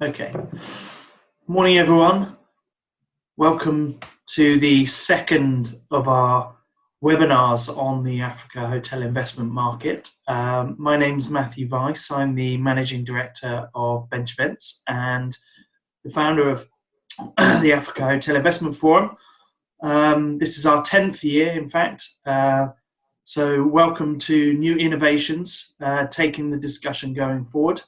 Okay. Morning, everyone. Welcome to the second of our webinars on the Africa hotel investment market. My name's Matthew Weiss. I'm the Managing Director of Bench Events and the founder of the Africa Hotel Investment Forum. This is our 10th year, in fact. So welcome to new innovations, taking the discussion going forward.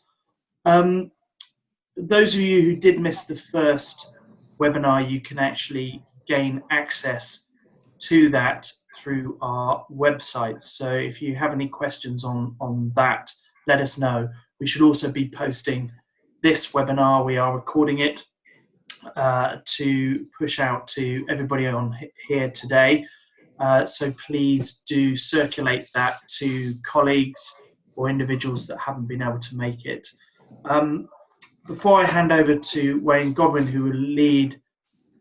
Those of you who did miss the first webinar, you can actually gain access to that through our website. So if you have any questions on that, let us know. We should also be posting this webinar. We are recording it to push out to everybody on here today. So please do circulate that to colleagues or individuals that haven't been able to make it. Before I hand over to Wayne Godwin, who will lead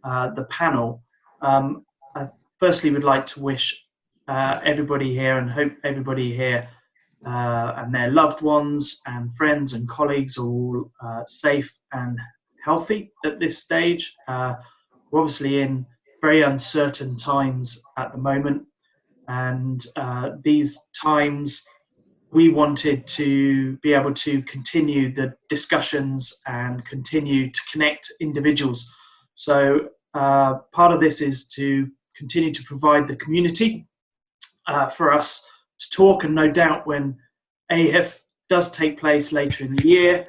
the panel, I firstly would like to wish everybody here and hope everybody here and their loved ones and friends and colleagues are all safe and healthy at this stage. We're obviously in very uncertain times at the moment, and these times we wanted to be able to continue the discussions and continue to connect individuals. So part of this is to continue to provide the community for us to talk, and no doubt when AHIF does take place later in the year,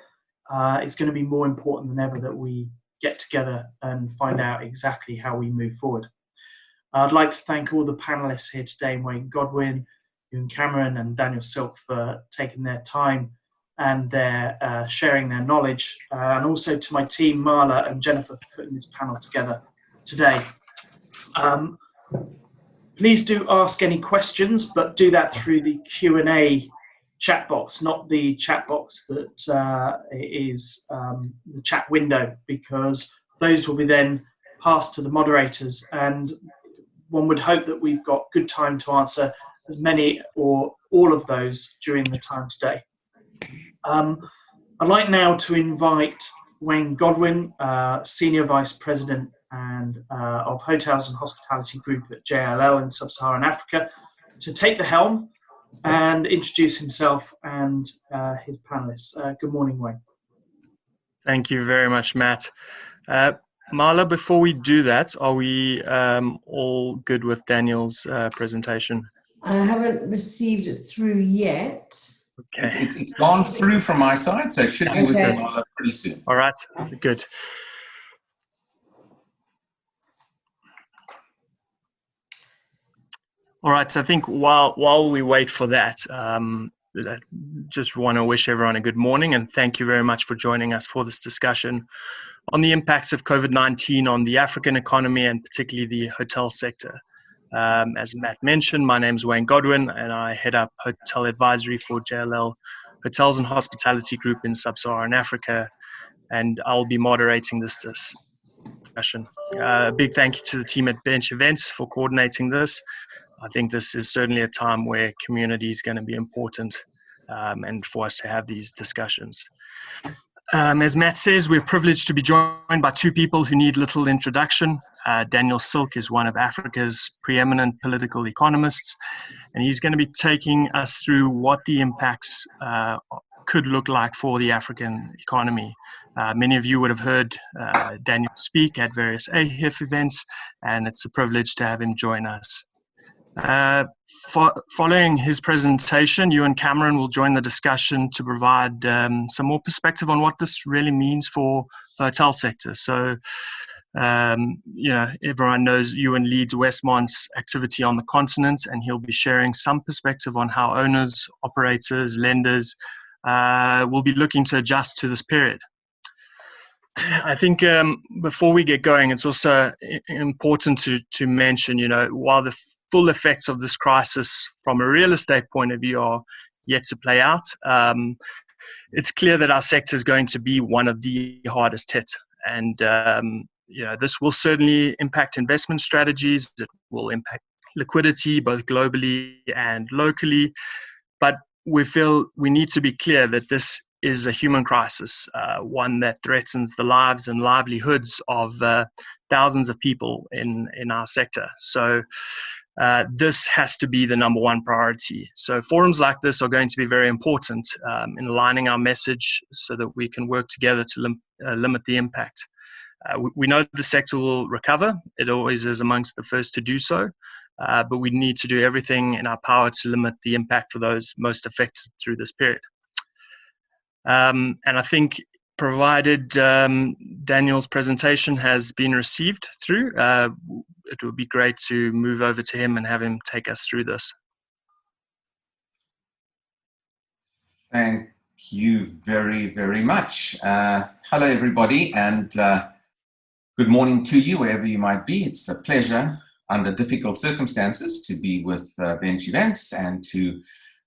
it's going to be more important than ever that we get together and find out exactly how we move forward. I'd like to thank all the panelists here today, Wayne Godwin, Ewan Cameron and Daniel Silke, for taking their time and their sharing their knowledge, and also to my team, Marla and Jennifer, for putting this panel together today. Please do ask any questions, but do that through the Q&A chat box, not the chat box that is the chat window, because those will be then passed to the moderators, and one would hope that we've got good time to answer as many or all of those during the time today. I'd like now to invite Wayne Godwin, Senior Vice President and of Hotels and Hospitality Group at JLL in Sub-Saharan Africa, to take the helm and introduce himself and his panelists. Good morning, Wayne. Thank you very much, Matt. Marla, before we do that, are we all good with Daniel's presentation? I haven't received it through yet. Okay. It's gone through from my side, so it should be with Marla pretty soon. All right, good. All right, so I think while we wait for that, I just want to wish everyone a good morning and thank you very much for joining us for this discussion on the impacts of COVID-19 on the African economy and particularly the hotel sector. As Matt mentioned, my name is Wayne Godwin and I head up Hotel Advisory for JLL Hotels and Hospitality Group in Sub-Saharan Africa, and I'll be moderating this discussion. A big thank you to the team at Bench Events for coordinating this. I think this is certainly a time where community is going to be important and for us to have these discussions. As Matt says, we're privileged to be joined by two people who need little introduction. Daniel Silke is one of Africa's preeminent political economists, and he's going to be taking us through what the impacts could look like for the African economy. Many of you would have heard Daniel speak at various AHIF events, and it's a privilege to have him join us. Following his presentation, Ewan Cameron will join the discussion to provide some more perspective on what this really means for the hotel sector. So, everyone knows Ewan leads Westmont's activity on the continent, and he'll be sharing some perspective on how owners, operators, lenders will be looking to adjust to this period. I think before we get going, it's also important to mention, while the full effects of this crisis from a real estate point of view are yet to play out, it's clear that our sector is going to be one of the hardest hit. And, this will certainly impact investment strategies. It will impact liquidity, both globally and locally. But we feel we need to be clear that this is a human crisis. one that threatens the lives and livelihoods of thousands of people in our sector. So this has to be the number one priority. So forums like this are going to be very important in aligning our message so that we can work together to limit the impact. We know the sector will recover. It always is amongst the first to do so, but we need to do everything in our power to limit the impact for those most affected through this period. And I think, provided Daniel's presentation has been received through, it would be great to move over to him and have him take us through this. Thank you very, very much. Hello, everybody, and good morning to you, wherever you might be. It's a pleasure, under difficult circumstances, to be with Bench Events and to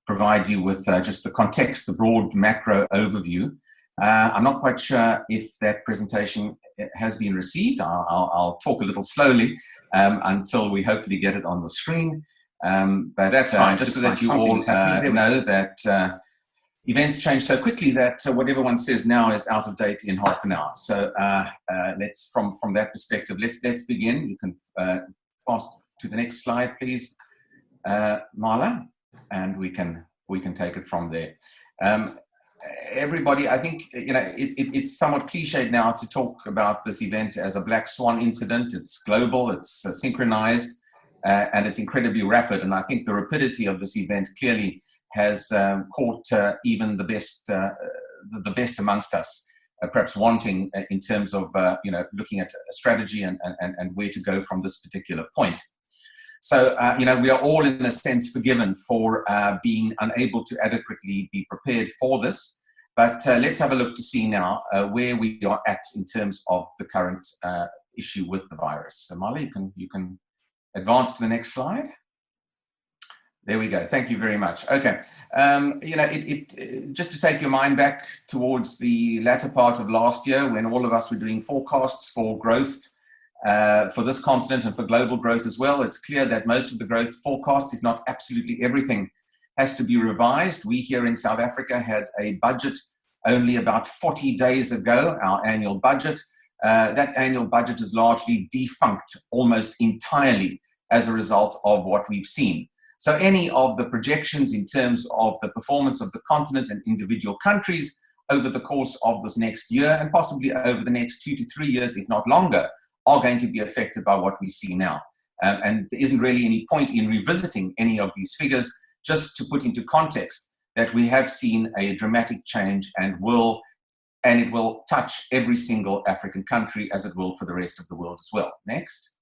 provide you with just the context, the broad macro overview. I'm not quite sure if that presentation has been received. I'll talk a little slowly until we hopefully get it on the screen. But that's fine, just so that you all know that events change so quickly that what everyone says now is out of date in half an hour. So let's, from that perspective, let's begin. You can fast to the next slide, please, Marla, and we can take it from there. Everybody, I think, you know, it's somewhat cliched now to talk about this event as a black swan incident. It's global, it's synchronized, and it's incredibly rapid. And I think the rapidity of this event clearly has caught even the best amongst us, perhaps wanting in terms of you know, looking at a strategy and where to go from this particular point. So, you know, we are all in a sense forgiven for being unable to adequately be prepared for this. But let's have a look to see now where we are at in terms of the current issue with the virus. So, Molly, you can advance to the next slide. There we go. Thank you very much. Okay. You know, just to take your mind back towards the latter part of last year, when all of us were doing forecasts for growth for this continent and for global growth as well, it's clear that most of the growth forecasts, if not absolutely everything, has to be revised. We here in South Africa had a budget only about 40 days ago, our annual budget. That annual budget is largely defunct almost entirely as a result of what we've seen. So any of the projections in terms of the performance of the continent and individual countries over the course of this next year, and possibly over the next 2 to 3 years, if not longer, are going to be affected by what we see now. And there isn't really any point in revisiting any of these figures, just to put into context that we have seen a dramatic change and it will touch every single African country, as it will for the rest of the world as well. Next.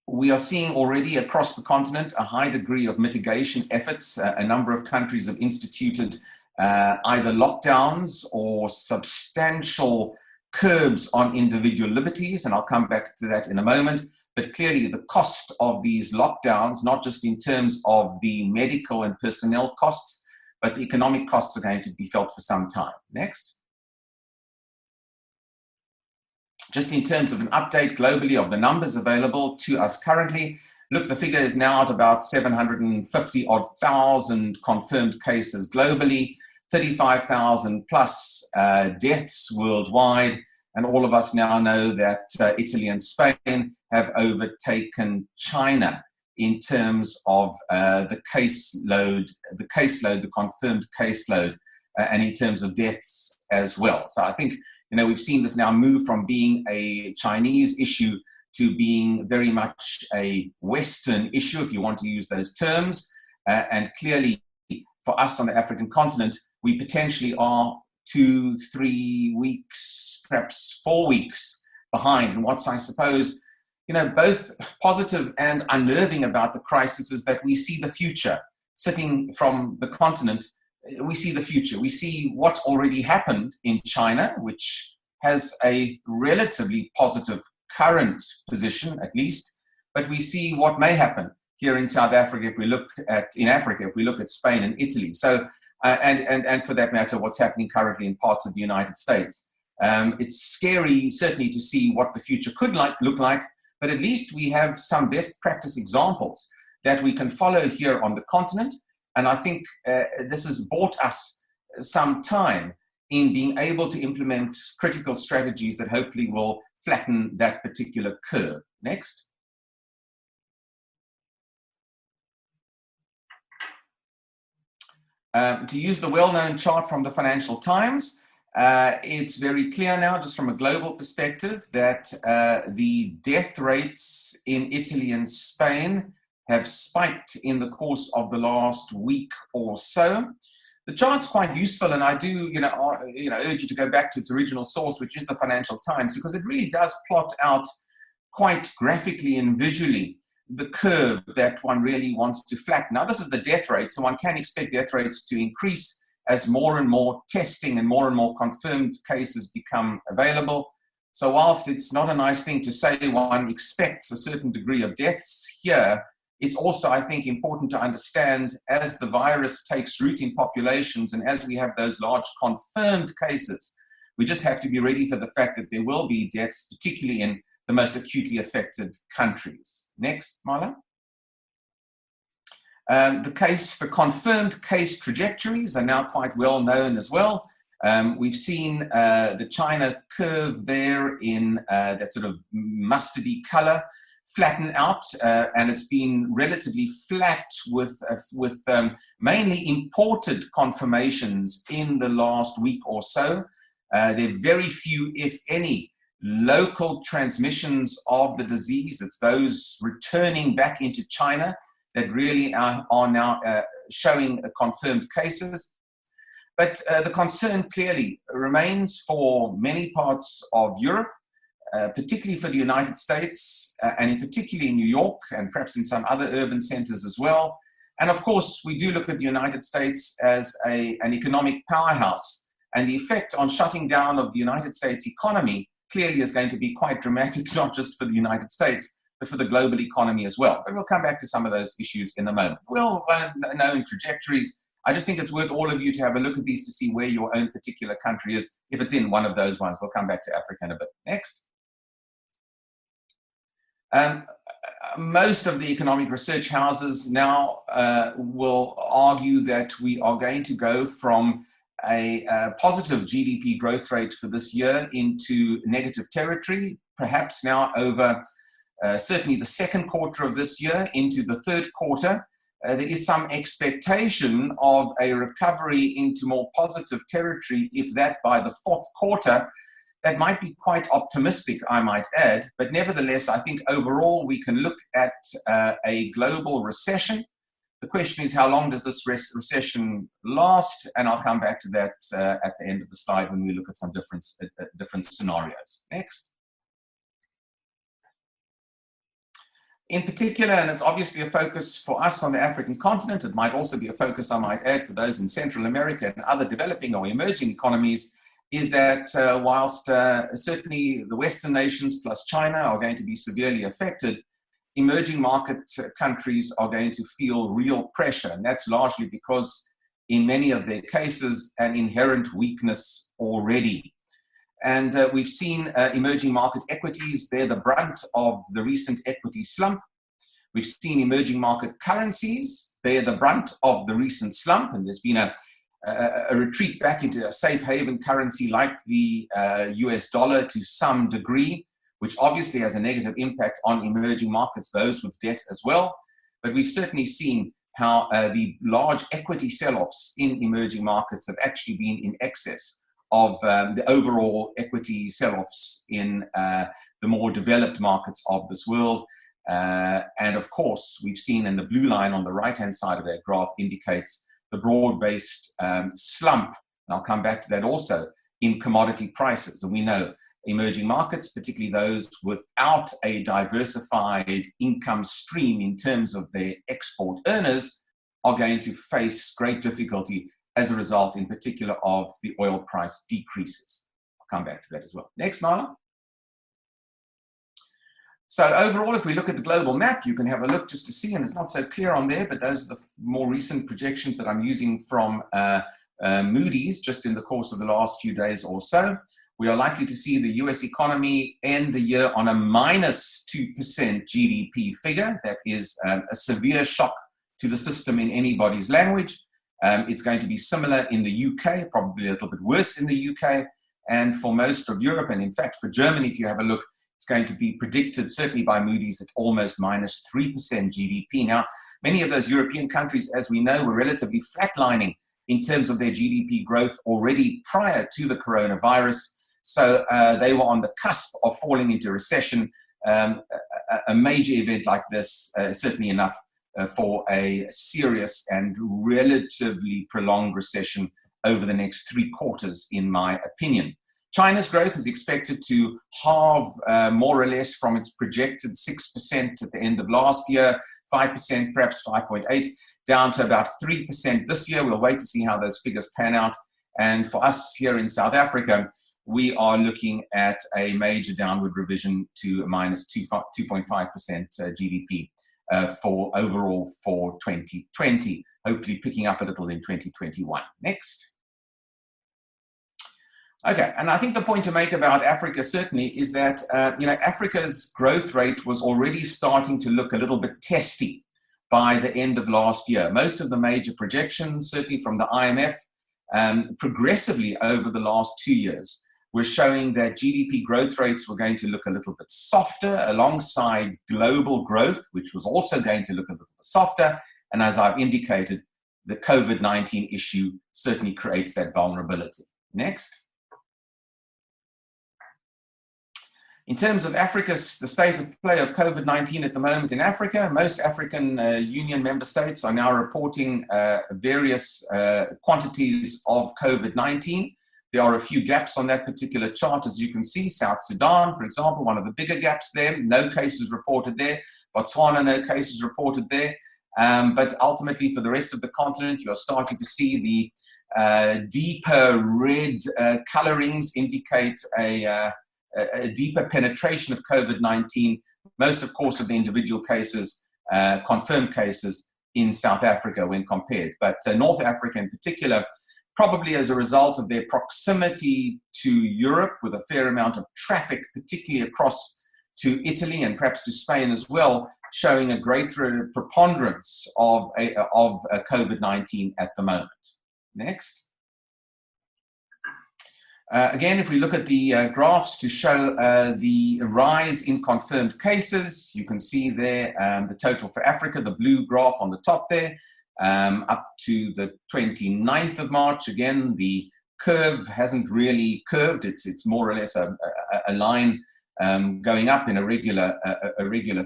We are seeing already across the continent a high degree of mitigation efforts. A number of countries have instituted either lockdowns or substantial curbs on individual liberties, and I'll come back to that in a moment. But clearly the cost of these lockdowns, not just in terms of the medical and personnel costs, but the economic costs are going to be felt for some time. Next. Just in terms of an update globally of the numbers available to us currently, look, the figure is now at about 750,000 confirmed cases globally, 35,000 plus deaths worldwide. And all of us now know that Italy and Spain have overtaken China in terms of the caseload, the confirmed caseload, and in terms of deaths as well. So I think, you know, we've seen this now move from being a Chinese issue to being very much a Western issue, if you want to use those terms. And clearly, for us on the African continent, we potentially are 2-3 weeks, perhaps 4 weeks behind. And what's, I suppose, you know, both positive and unnerving about the crisis is that we see the future. Sitting from the continent, we see the future. We see what's already happened in China, which has a relatively positive current position, at least. But we see what may happen here in South Africa if we look at Spain and Italy. So, and for that matter, what's happening currently in parts of the United States. It's scary, certainly, to see what the future could look like, but at least we have some best practice examples that we can follow here on the continent. And I think this has bought us some time in being able to implement critical strategies that hopefully will flatten that particular curve. Next. To use the well-known chart from the Financial Times, it's very clear now, just from a global perspective, that the death rates in Italy and Spain have spiked in the course of the last week or so. The chart's quite useful, and I do, urge you to go back to its original source, which is the Financial Times, because it really does plot out quite graphically and visually the curve that one really wants to flatten. Now, this is the death rate, so one can expect death rates to increase as more and more testing and more confirmed cases become available. So whilst it's not a nice thing to say one expects a certain degree of deaths here, it's also, I think, important to understand as the virus takes root in populations and as we have those large confirmed cases, we just have to be ready for the fact that there will be deaths, particularly in the most acutely affected countries. Next, Marla. The confirmed case trajectories are now quite well known as well. We've seen the China curve there in that sort of mustardy color flatten out, and it's been relatively flat with mainly imported confirmations in the last week or so. There are very few, if any, local transmissions of the disease. It's those returning back into China that really are now showing confirmed cases. But the concern clearly remains for many parts of Europe, particularly for the United States, and in particularly in New York, and perhaps in some other urban centers as well. And of course, we do look at the United States as an economic powerhouse, and the effect on shutting down of the United States economy clearly is going to be quite dramatic, not just for the United States, but for the global economy as well. But we'll come back to some of those issues in a moment. Well-known trajectories. I just think it's worth all of you to have a look at these to see where your own particular country is, if it's in one of those ones. We'll come back to Africa in a bit. Next. Most of the economic research houses now will argue that we are going to go from a positive GDP growth rate for this year into negative territory, perhaps now over certainly the second quarter of this year into the third quarter. There is some expectation of a recovery into more positive territory, if that by the fourth quarter. That might be quite optimistic, I might add, but nevertheless, I think overall we can look at a global recession. The question is, how long does this recession last? And I'll come back to that at the end of the slide when we look at some different scenarios. Next. In particular, and it's obviously a focus for us on the African continent, it might also be a focus, I might add, for those in Central America and other developing or emerging economies, is that whilst certainly the Western nations plus China are going to be severely affected, emerging market countries are going to feel real pressure. And that's largely because in many of their cases, an inherent weakness already. And we've seen emerging market equities bear the brunt of the recent equity slump. We've seen emerging market currencies bear the brunt of the recent slump. And there's been a retreat back into a safe haven currency like the US dollar to some degree, which obviously has a negative impact on emerging markets, those with debt as well. But we've certainly seen how the large equity sell-offs in emerging markets have actually been in excess of the overall equity sell-offs in the more developed markets of this world. And of course, we've seen, and the blue line on the right-hand side of that graph indicates the broad-based slump, and I'll come back to that also, in commodity prices. And we know emerging markets, particularly those without a diversified income stream in terms of their export earners, are going to face great difficulty as a result, in particular, of the oil price decreases. I'll come back to that as well. Next, Marla. So overall, if we look at the global map, you can have a look just to see, and it's not so clear on there, but those are the more recent projections that I'm using from Moody's just in the course of the last few days or so. We are likely to see the US economy end the year on a -2% GDP figure. That is a severe shock to the system in anybody's language. It's going to be similar in the UK, probably a little bit worse in the UK. And for most of Europe, and in fact for Germany, if you have a look, it's going to be predicted, certainly by Moody's, at almost minus 3% GDP. Now, many of those European countries, as we know, were relatively flatlining in terms of their GDP growth already prior to the coronavirus. So they were on the cusp of falling into recession. A major event like this, certainly enough for a serious and relatively prolonged recession over the next 3 quarters, in my opinion. China's growth is expected to halve more or less from its projected 6% at the end of last year, 5%, perhaps 5.8%, down to about 3% this year. We'll wait to see how those figures pan out. And for us here in South Africa, we are looking at a major downward revision to a minus 2.5% GDP for overall for 2020, hopefully picking up a little in 2021. Next. Okay, and I think the point to make about Africa certainly is that Africa's growth rate was already starting to look a little bit testy by the end of last year. Most of the major projections, certainly from the IMF, progressively over the last 2 years, were showing that GDP growth rates were going to look a little bit softer alongside global growth, which was also going to look a little bit softer. And as I've indicated, the COVID-19 issue certainly creates that vulnerability. Next. In terms of Africa's, the state of play of COVID-19 at the moment in Africa, most African Union member states are now reporting various quantities of COVID-19. There are a few gaps on that particular chart, as you can see. South Sudan, for example, one of the bigger gaps there, no cases reported there. Botswana, no cases reported there. But ultimately, for the rest of the continent, you're starting to see the deeper red colorings indicate a deeper penetration of COVID-19, most, of course, of the individual cases, confirmed cases in South Africa when compared. But North Africa in particular, probably as a result of their proximity to Europe with a fair amount of traffic, particularly across to Italy and perhaps to Spain as well, showing a greater preponderance of COVID-19 at the moment. Next. Again, if we look at the graphs to show the rise in confirmed cases, you can see there the total for Africa, the blue graph on the top there, up to the 29th of March. Again, the curve hasn't really curved. It's more or less a line going up in a regular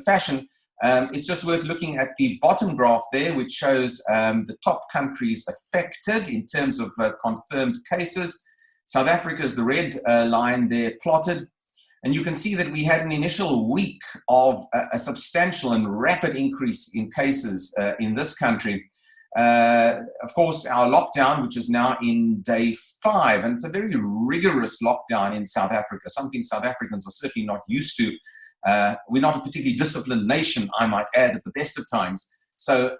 fashion. It's just worth looking at the bottom graph there, which shows the top countries affected in terms of confirmed cases. South Africa is the red line there plotted. And you can see that we had an initial week of a substantial and rapid increase in cases in this country. Of course, our lockdown, which is now in day 5, and it's a very rigorous lockdown in South Africa, something South Africans are certainly not used to. We're not a particularly disciplined nation, I might add, at the best of times. So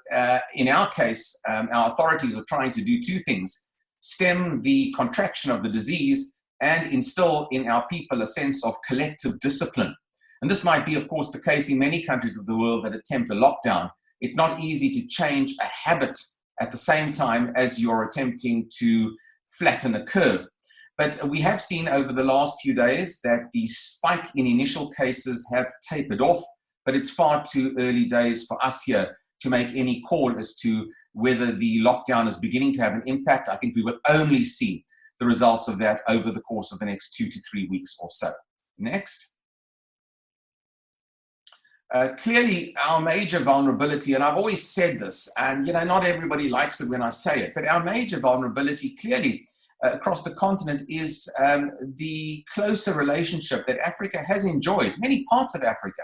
in our case, our authorities are trying to do 2 things. Stem the contraction of the disease and instill in our people a sense of collective discipline. And this might be, of course, the case in many countries of the world that attempt a lockdown. It's not easy to change a habit at the same time as you're attempting to flatten a curve. But we have seen over the last few days that the spike in initial cases have tapered off, but it's far too early days for us here to make any call as to whether the lockdown is beginning to have an impact. I think we will only see the results of that over the course of the next 2 to 3 weeks or so. Next. Clearly, our major vulnerability, and I've always said this, and not everybody likes it when I say it, but our major vulnerability clearly across the continent is the closer relationship that Africa has enjoyed, many parts of Africa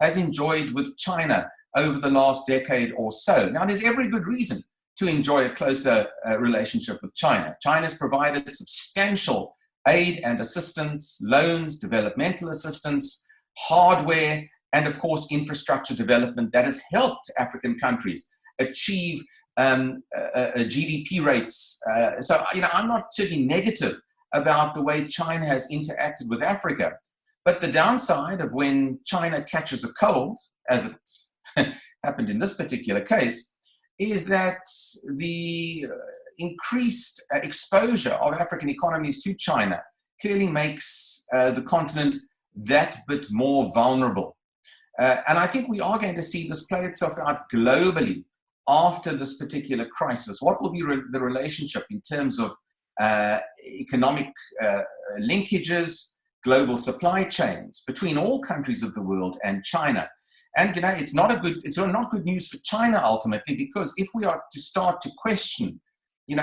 has enjoyed with China over the last decade or so. Now, there's every good reason to enjoy a closer relationship with China. China's provided substantial aid and assistance, loans, developmental assistance, hardware, and of course, infrastructure development that has helped African countries achieve GDP rates. So, I'm not certainly negative about the way China has interacted with Africa. But the downside of when China catches a cold, as it's happened in this particular case, is that the increased exposure of African economies to China clearly makes the continent that bit more vulnerable. And I think we are going to see this play itself out globally after this particular crisis. What will be the relationship in terms of economic linkages, global supply chains between all countries of the world and China? And it's not good news for China ultimately, because if we are to start to question,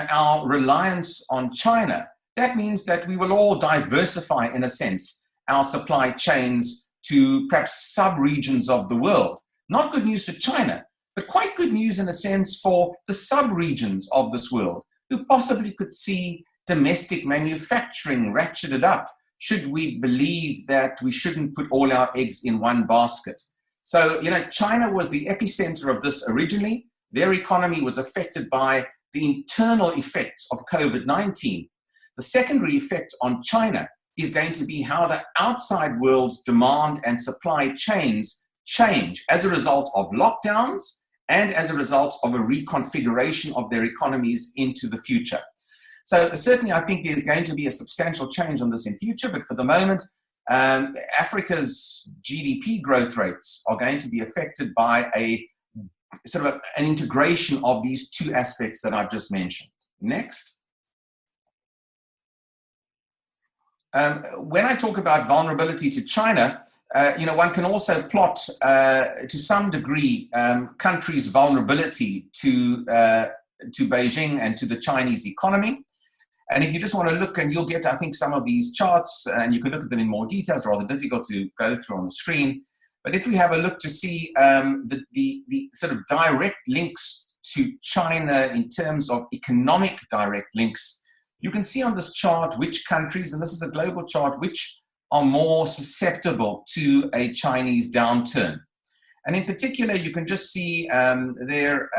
our reliance on China, that means that we will all diversify, in a sense, our supply chains to perhaps sub-regions of the world. Not good news for China, but quite good news in a sense for the sub-regions of this world, who possibly could see domestic manufacturing ratcheted up, should we believe that we shouldn't put all our eggs in one basket. So, China was the epicenter of this originally. Their economy was affected by the internal effects of COVID-19. The secondary effect on China is going to be how the outside world's demand and supply chains change as a result of lockdowns and as a result of a reconfiguration of their economies into the future. So certainly I think there's going to be a substantial change on this in future, but for the moment, Africa's GDP growth rates are going to be affected by a sort of an integration of these two aspects that I've just mentioned. Next. When I talk about vulnerability to China, one can also plot to some degree countries' vulnerability to Beijing and to the Chinese economy. And if you just want to look, and you'll get, I think, some of these charts, and you can look at them in more detail. It's rather difficult to go through on the screen. But if we have a look to see the sort of direct links to China in terms of economic direct links, you can see on this chart which countries, and this is a global chart, which are more susceptible to a Chinese downturn. And in particular, you can just see their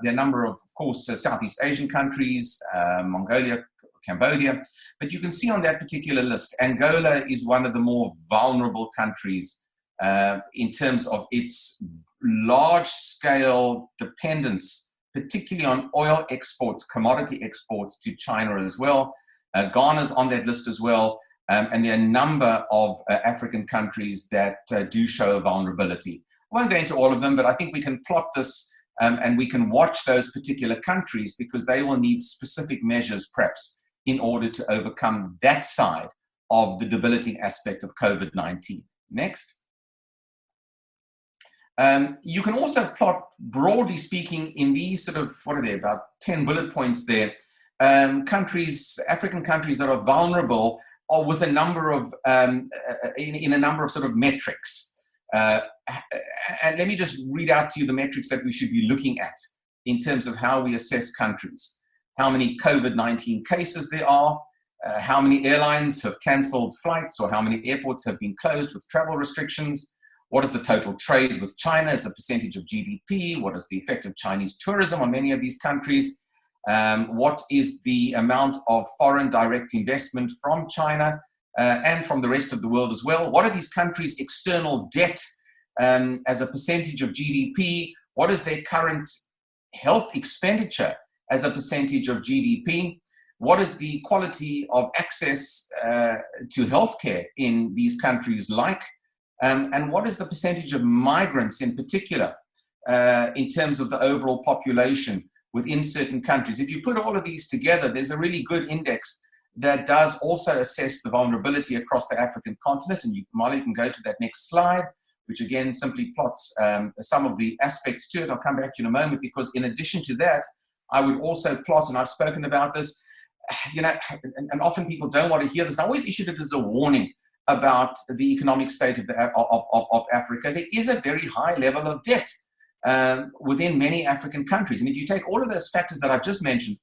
number of course, Southeast Asian countries, Mongolia, Cambodia. But you can see on that particular list, Angola is one of the more vulnerable countries in terms of its large-scale dependence, particularly on oil exports, commodity exports to China as well. Ghana's on that list as well. And there are a number of African countries that do show a vulnerability. I won't go into all of them, but I think we can plot this and we can watch those particular countries because they will need specific measures perhaps in order to overcome that side of the debilitating aspect of COVID-19. Next. You can also plot, broadly speaking, in these sort of, what are they, about 10 bullet points there, countries, African countries that are vulnerable or with a number of, in a number of sort of metrics. And let me just read out to you the metrics that we should be looking at in terms of how we assess countries. How many COVID-19 cases there are, how many airlines have cancelled flights or how many airports have been closed with travel restrictions, what is the total trade with China as a percentage of GDP, what is the effect of Chinese tourism on many of these countries, what is the amount of foreign direct investment from China and from the rest of the world as well, what are these countries' external debt as a percentage of GDP, what is their current health expenditure as a percentage of GDP, what is the quality of access to healthcare in these countries like, and what is the percentage of migrants in particular in terms of the overall population within certain countries. If you put all of these together, there's a really good index that does also assess the vulnerability across the African continent. And Molly can go to that next slide, which again simply plots some of the aspects to it. I'll come back to you in a moment, because in addition to that, I would also plot, and I've spoken about this, and often people don't want to hear this, and I always issued it as a warning about the economic state of Africa. There is a very high level of debt within many African countries. And if you take all of those factors that I've just mentioned,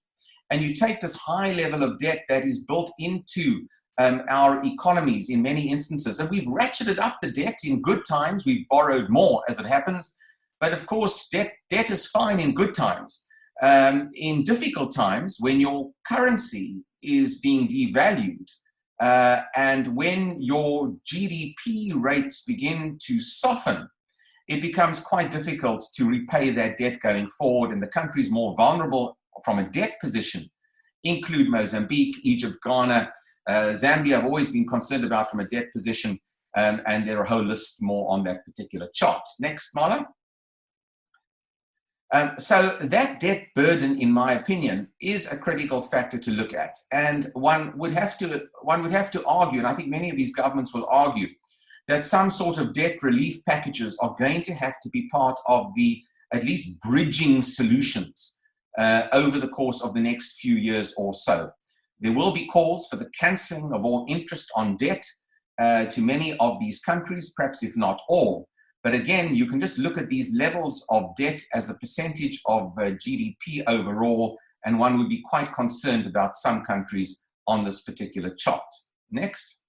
and you take this high level of debt that is built into our economies in many instances, and we've ratcheted up the debt in good times, we've borrowed more as it happens, but of course debt is fine in good times. In difficult times, when your currency is being devalued, and when your GDP rates begin to soften, it becomes quite difficult to repay that debt going forward. And the countries more vulnerable from a debt position include Mozambique, Egypt, Ghana, Zambia. I've always been concerned about from a debt position, and there are a whole list more on that particular chart. Next, Marla. So that debt burden, in my opinion, is a critical factor to look at. And one would have to argue, and I think many of these governments will argue, that some sort of debt relief packages are going to have to be part of the at least bridging solutions over the course of the next few years or so. There will be calls for the cancelling of all interest on debt to many of these countries, perhaps if not all. But again, you can just look at these levels of debt as a percentage of GDP overall, and one would be quite concerned about some countries on this particular chart. Next.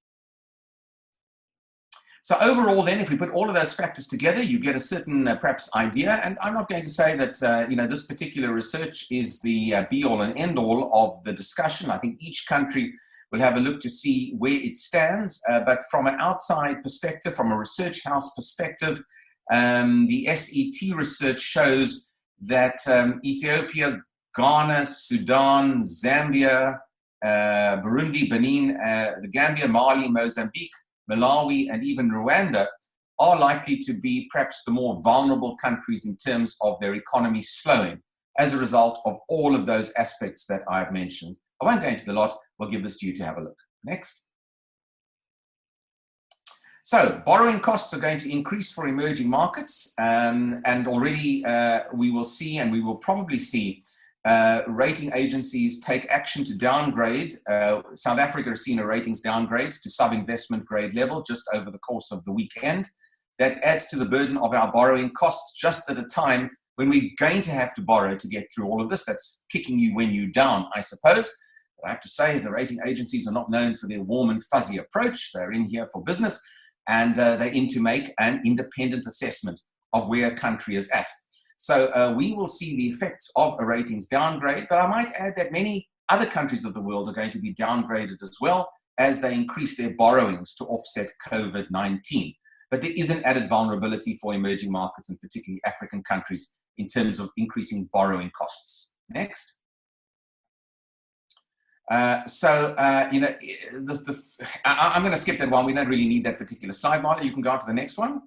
So overall then, if we put all of those factors together, you get a certain perhaps idea. And I'm not going to say that this particular research is the be-all and end-all of the discussion. I think each country will have a look to see where it stands. But from an outside perspective, from a research house perspective, the SET research shows that Ethiopia, Ghana, Sudan, Zambia, Burundi, Benin, the Gambia, Mali, Mozambique, Malawi, and even Rwanda are likely to be perhaps the more vulnerable countries in terms of their economy slowing as a result of all of those aspects that I've mentioned. I won't go into the lot. We'll give this to you to have a look. Next. So borrowing costs are going to increase for emerging markets, and already we will see, and we will probably see, rating agencies take action to downgrade. South Africa has seen a ratings downgrade to sub-investment grade level just over the course of the weekend. That adds to the burden of our borrowing costs just at a time when we're going to have to borrow to get through all of this. That's kicking you when you're down, I suppose. But I have to say the rating agencies are not known for their warm and fuzzy approach. They're in here for business, and they're in to make an independent assessment of where a country is at. So we will see the effects of a ratings downgrade, but I might add that many other countries of the world are going to be downgraded as well as they increase their borrowings to offset COVID-19. But there is an added vulnerability for emerging markets, and particularly African countries, in terms of increasing borrowing costs. Next. I'm going to skip that one. We don't really need that particular slide, Marla. You can go on to the next one.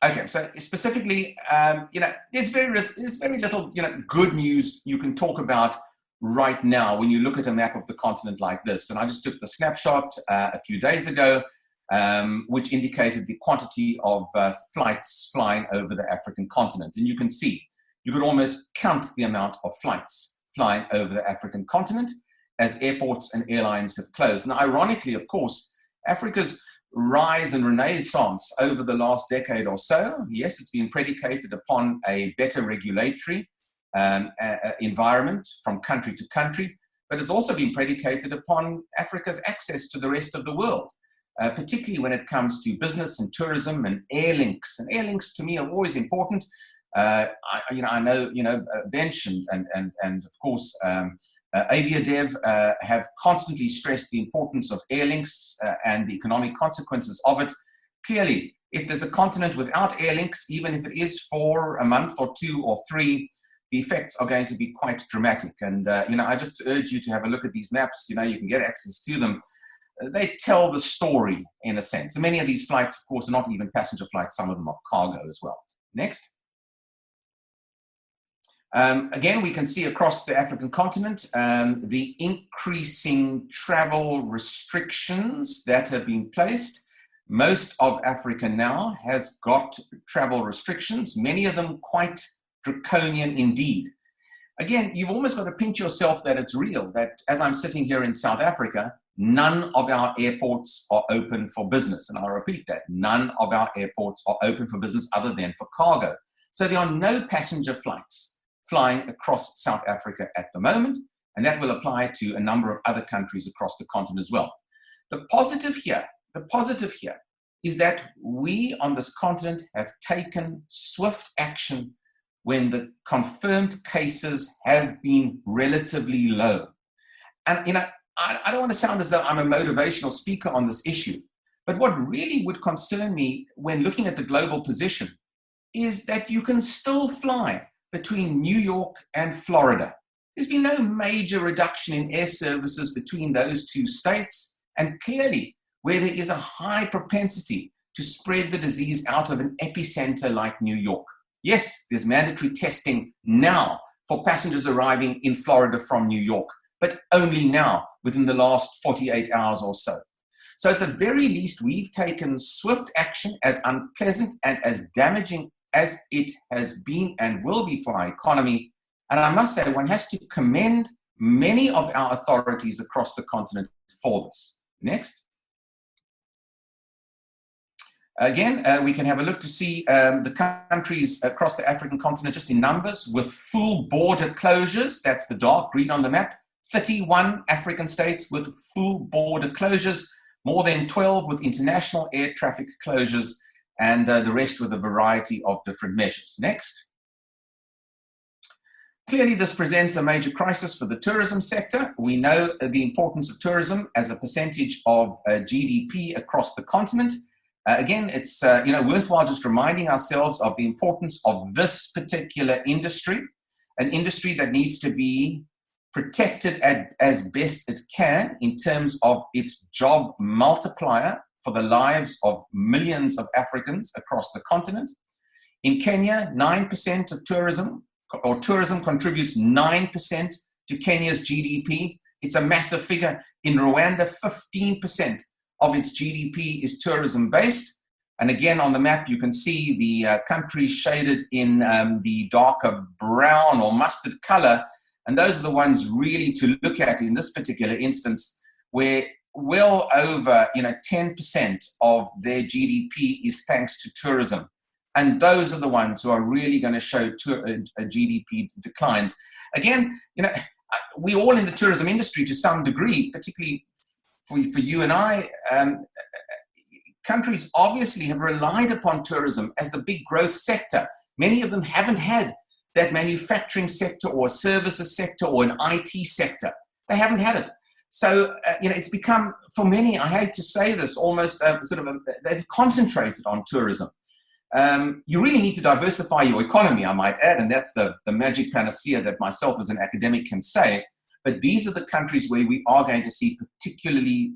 Okay, so specifically, there's very little, good news you can talk about right now when you look at a map of the continent like this. And I just took the snapshot a few days ago, which indicated the quantity of flights flying over the African continent. And you can see, you could almost count the amount of flights flying over the African continent as airports and airlines have closed. Now, ironically, of course, Africa's rise and renaissance over the last decade or so, yes, it's been predicated upon a better regulatory environment from country to country, but it's also been predicated upon Africa's access to the rest of the world, particularly when it comes to business and tourism and air links. And air links to me are always important. I know, Bench and of course, Aviadev have constantly stressed the importance of air links and the economic consequences of it. Clearly, if there's a continent without air links, even if it is for a month or two or three, the effects are going to be quite dramatic. And, I just urge you to have a look at these maps. You can get access to them. They tell the story in a sense. And many of these flights, of course, are not even passenger flights. Some of them are cargo as well. Next. Again, we can see across the African continent the increasing travel restrictions that have been placed. Most of Africa now has got travel restrictions, many of them quite draconian indeed. Again, you've almost got to pinch yourself that it's real, that as I'm sitting here in South Africa, none of our airports are open for business. And I'll repeat that, none of our airports are open for business other than for cargo. So there are no passenger flights flying across South Africa at the moment, and that will apply to a number of other countries across the continent as well. The positive here is that we on this continent have taken swift action when the confirmed cases have been relatively low. And I don't want to sound as though I'm a motivational speaker on this issue, But what really would concern me when looking at the global position is that you can still fly between New York and Florida. There's been no major reduction in air services between those two states, and clearly where there is a high propensity to spread the disease out of an epicenter like New York. Yes, there's mandatory testing now for passengers arriving in Florida from New York, but only now within the last 48 hours or so. So at the very least, we've taken swift action, as unpleasant and as damaging as it has been and will be for our economy. And I must say, one has to commend many of our authorities across the continent for this. Next. Again, we can have a look to see the countries across the African continent just in numbers with full border closures. That's the dark green on the map. 31 African states with full border closures, more than 12 with international air traffic closures, and the rest with a variety of different measures. Next. Clearly, this presents a major crisis for the tourism sector. We know the importance of tourism as a percentage of GDP across the continent. Again, it's worthwhile just reminding ourselves of the importance of this particular industry, an industry that needs to be protected as best it can in terms of its job multiplier for the lives of millions of Africans across the continent. In Kenya, 9% of tourism contributes 9% to Kenya's GDP. It's a massive figure. In Rwanda, 15% of its GDP is tourism-based. And again, on the map, you can see the countries shaded in the darker brown or mustard color. And those are the ones really to look at in this particular instance, where well over 10% of their GDP is thanks to tourism. And those are the ones who are really going to show GDP declines. Again, we all in the tourism industry to some degree, particularly for you and I, countries obviously have relied upon tourism as the big growth sector. Many of them haven't had that manufacturing sector or services sector or an IT sector. They haven't had it. So, it's become, for many, I hate to say this, almost they've concentrated on tourism. You really need to diversify your economy, I might add, and that's the magic panacea that myself as an academic can say. But these are the countries where we are going to see particularly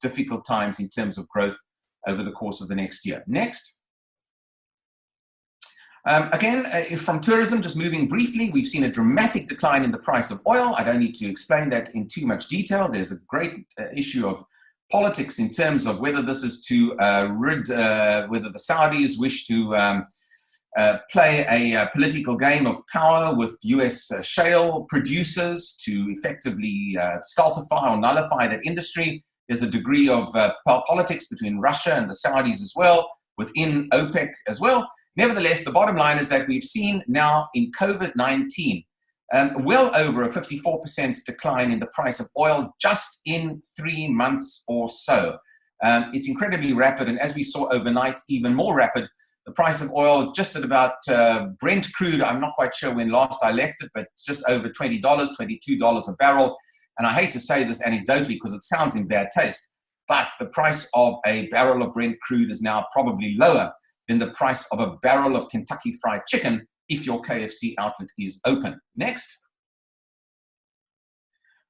difficult times in terms of growth over the course of the next year. Next. Again, from tourism, just moving briefly, we've seen a dramatic decline in the price of oil. I don't need to explain that in too much detail. There's a great issue of politics in terms of whether this is to whether the Saudis wish to play a political game of power with US shale producers to effectively stultify or nullify that industry. There's a degree of politics between Russia and the Saudis as well, within OPEC as well. Nevertheless, the bottom line is that we've seen now in COVID-19 well over a 54% decline in the price of oil just in 3 months or so. It's incredibly rapid, and as we saw overnight, even more rapid. The price of oil just at about Brent crude, I'm not quite sure when last I left it, but just over $20, $22 a barrel. And I hate to say this anecdotally because it sounds in bad taste, but the price of a barrel of Brent crude is now probably lower than the price of a barrel of Kentucky Fried Chicken if your KFC outlet is open. Next.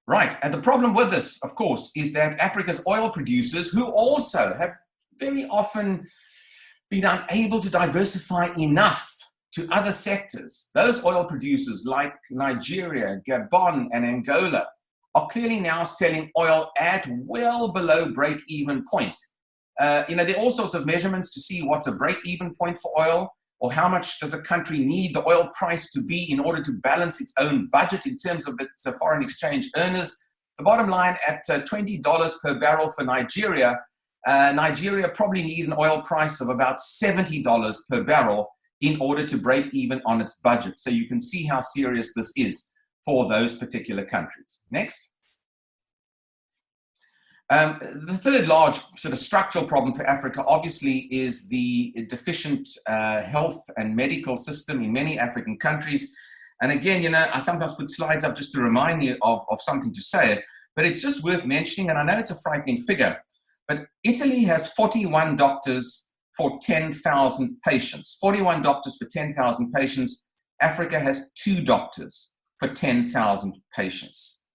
Right, and the problem with this, of course, is that Africa's oil producers, who also have very often been unable to diversify enough to other sectors, those oil producers like Nigeria, Gabon, and Angola, are clearly now selling oil at well below break-even point. There are all sorts of measurements to see what's a break-even point for oil, or how much does a country need the oil price to be in order to balance its own budget in terms of its foreign exchange earners. The bottom line, at $20 per barrel for Nigeria, Nigeria probably need an oil price of about $70 per barrel in order to break even on its budget. So you can see how serious this is for those particular countries. Next. The third large sort of structural problem for Africa, obviously, is the deficient health and medical system in many African countries. And again, I sometimes put slides up just to remind you of something to say, but it's just worth mentioning, and I know it's a frightening figure, But Italy has 41 doctors for 10,000 patients. 41 doctors for 10,000 patients. Africa has 2 doctors for 10,000 patients.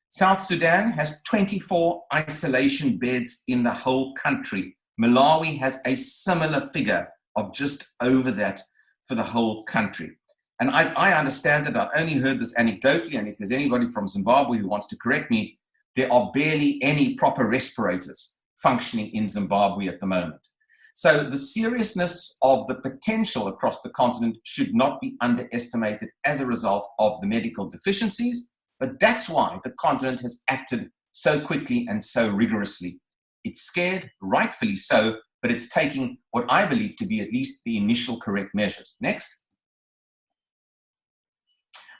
South Sudan has 24 isolation beds in the whole country. Malawi has a similar figure of just over that for the whole country. And as I understand it, I've only heard this anecdotally, and if there's anybody from Zimbabwe who wants to correct me, there are barely any proper respirators functioning in Zimbabwe at the moment. So the seriousness of the potential across the continent should not be underestimated as a result of the medical deficiencies, but that's why the continent has acted so quickly and so rigorously. It's scared, rightfully so, but it's taking what I believe to be at least the initial correct measures. Next.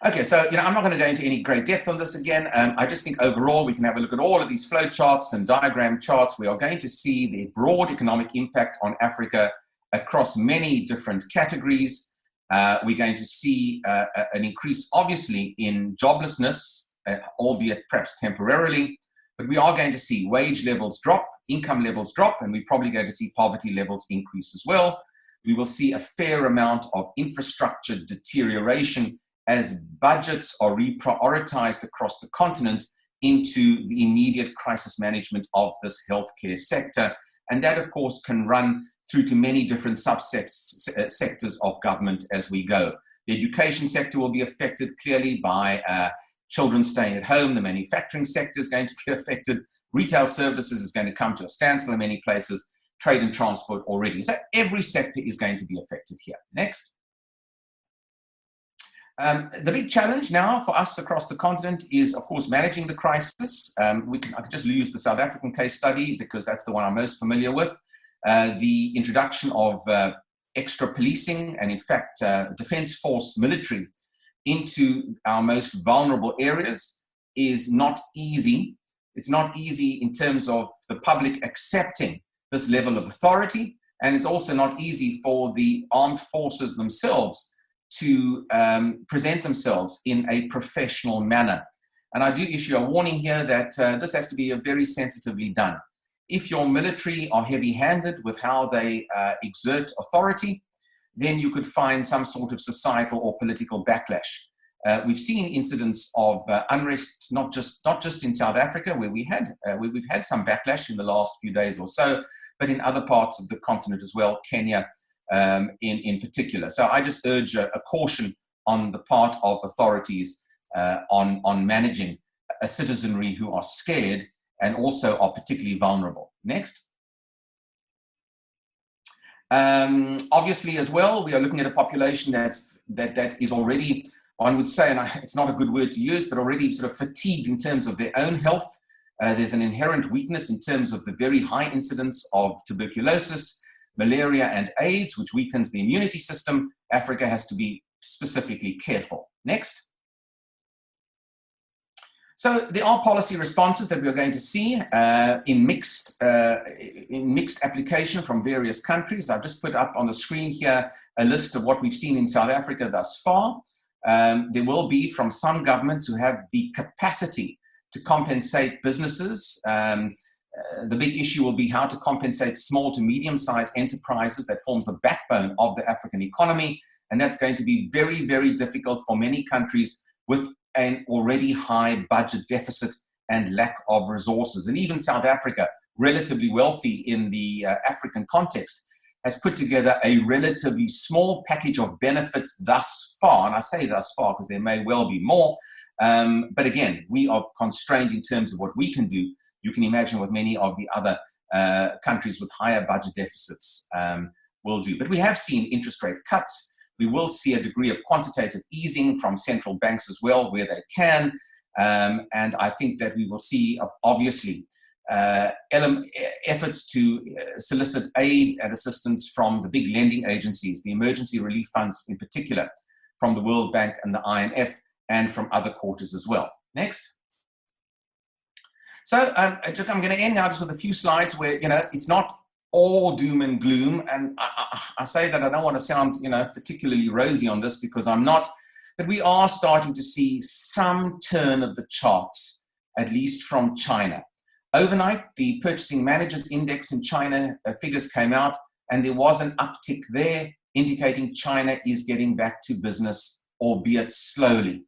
Okay, so I'm not going to go into any great depth on this again. I just think overall we can have a look at all of these flow charts and diagram charts. We are going to see the broad economic impact on Africa across many different categories. We're going to see an increase, obviously, in joblessness, albeit perhaps temporarily, but we are going to see wage levels drop, income levels drop, and we're probably going to see poverty levels increase as well. We will see a fair amount of infrastructure deterioration as budgets are reprioritized across the continent into the immediate crisis management of this healthcare sector. And that, of course, can run through to many different sectors of government as we go. The education sector will be affected clearly by children staying at home. The manufacturing sector is going to be affected. Retail services is going to come to a standstill in many places. Trade and transport already. So every sector is going to be affected here. Next. The big challenge now for us across the continent is, of course, managing the crisis. I could just use the South African case study because that's the one I'm most familiar with. The introduction of extra policing and, in fact, defense force military into our most vulnerable areas is not easy. It's not easy in terms of the public accepting this level of authority, and it's also not easy for the armed forces themselves to present themselves in a professional manner. And I do issue a warning here that this has to be very sensitively done. If your military are heavy-handed with how they exert authority, then you could find some sort of societal or political backlash. We've seen incidents of unrest, not just in South Africa, where we've had some backlash in the last few days or so, but in other parts of the continent as well, Kenya, in particular. So I just urge a caution on the part of authorities on managing a citizenry who are scared and also are particularly vulnerable. Next. Obviously, as well, we are looking at a population that is already, one would say, and it's not a good word to use, but already sort of fatigued in terms of their own health. There's an inherent weakness in terms of the very high incidence of tuberculosis, malaria, and AIDS, which weakens the immunity system. Africa has to be specifically careful. Next. So there are policy responses that we are going to see in mixed application from various countries. I've just put up on the screen here a list of what we've seen in South Africa thus far. There will be from some governments who have the capacity to compensate businesses. The big issue will be how to compensate small to medium-sized enterprises that forms the backbone of the African economy. And that's going to be very, very difficult for many countries with an already high budget deficit and lack of resources. And even South Africa, relatively wealthy in the African context, has put together a relatively small package of benefits thus far. And I say thus far because there may well be more. But again, we are constrained in terms of what we can do. You can imagine what many of the other countries with higher budget deficits will do. But we have seen interest rate cuts. We will see a degree of quantitative easing from central banks as well, where they can. And I think that we will see, obviously, efforts to solicit aid and assistance from the big lending agencies, the emergency relief funds in particular, from the World Bank and the IMF, and from other quarters as well. Next. So I'm going to end now just with a few slides where, it's not all doom and gloom. And I say that I don't want to sound, particularly rosy on this because I'm not, but we are starting to see some turn of the charts, at least from China. Overnight, the Purchasing Managers Index in China figures came out, and there was an uptick there, indicating China is getting back to business, albeit slowly.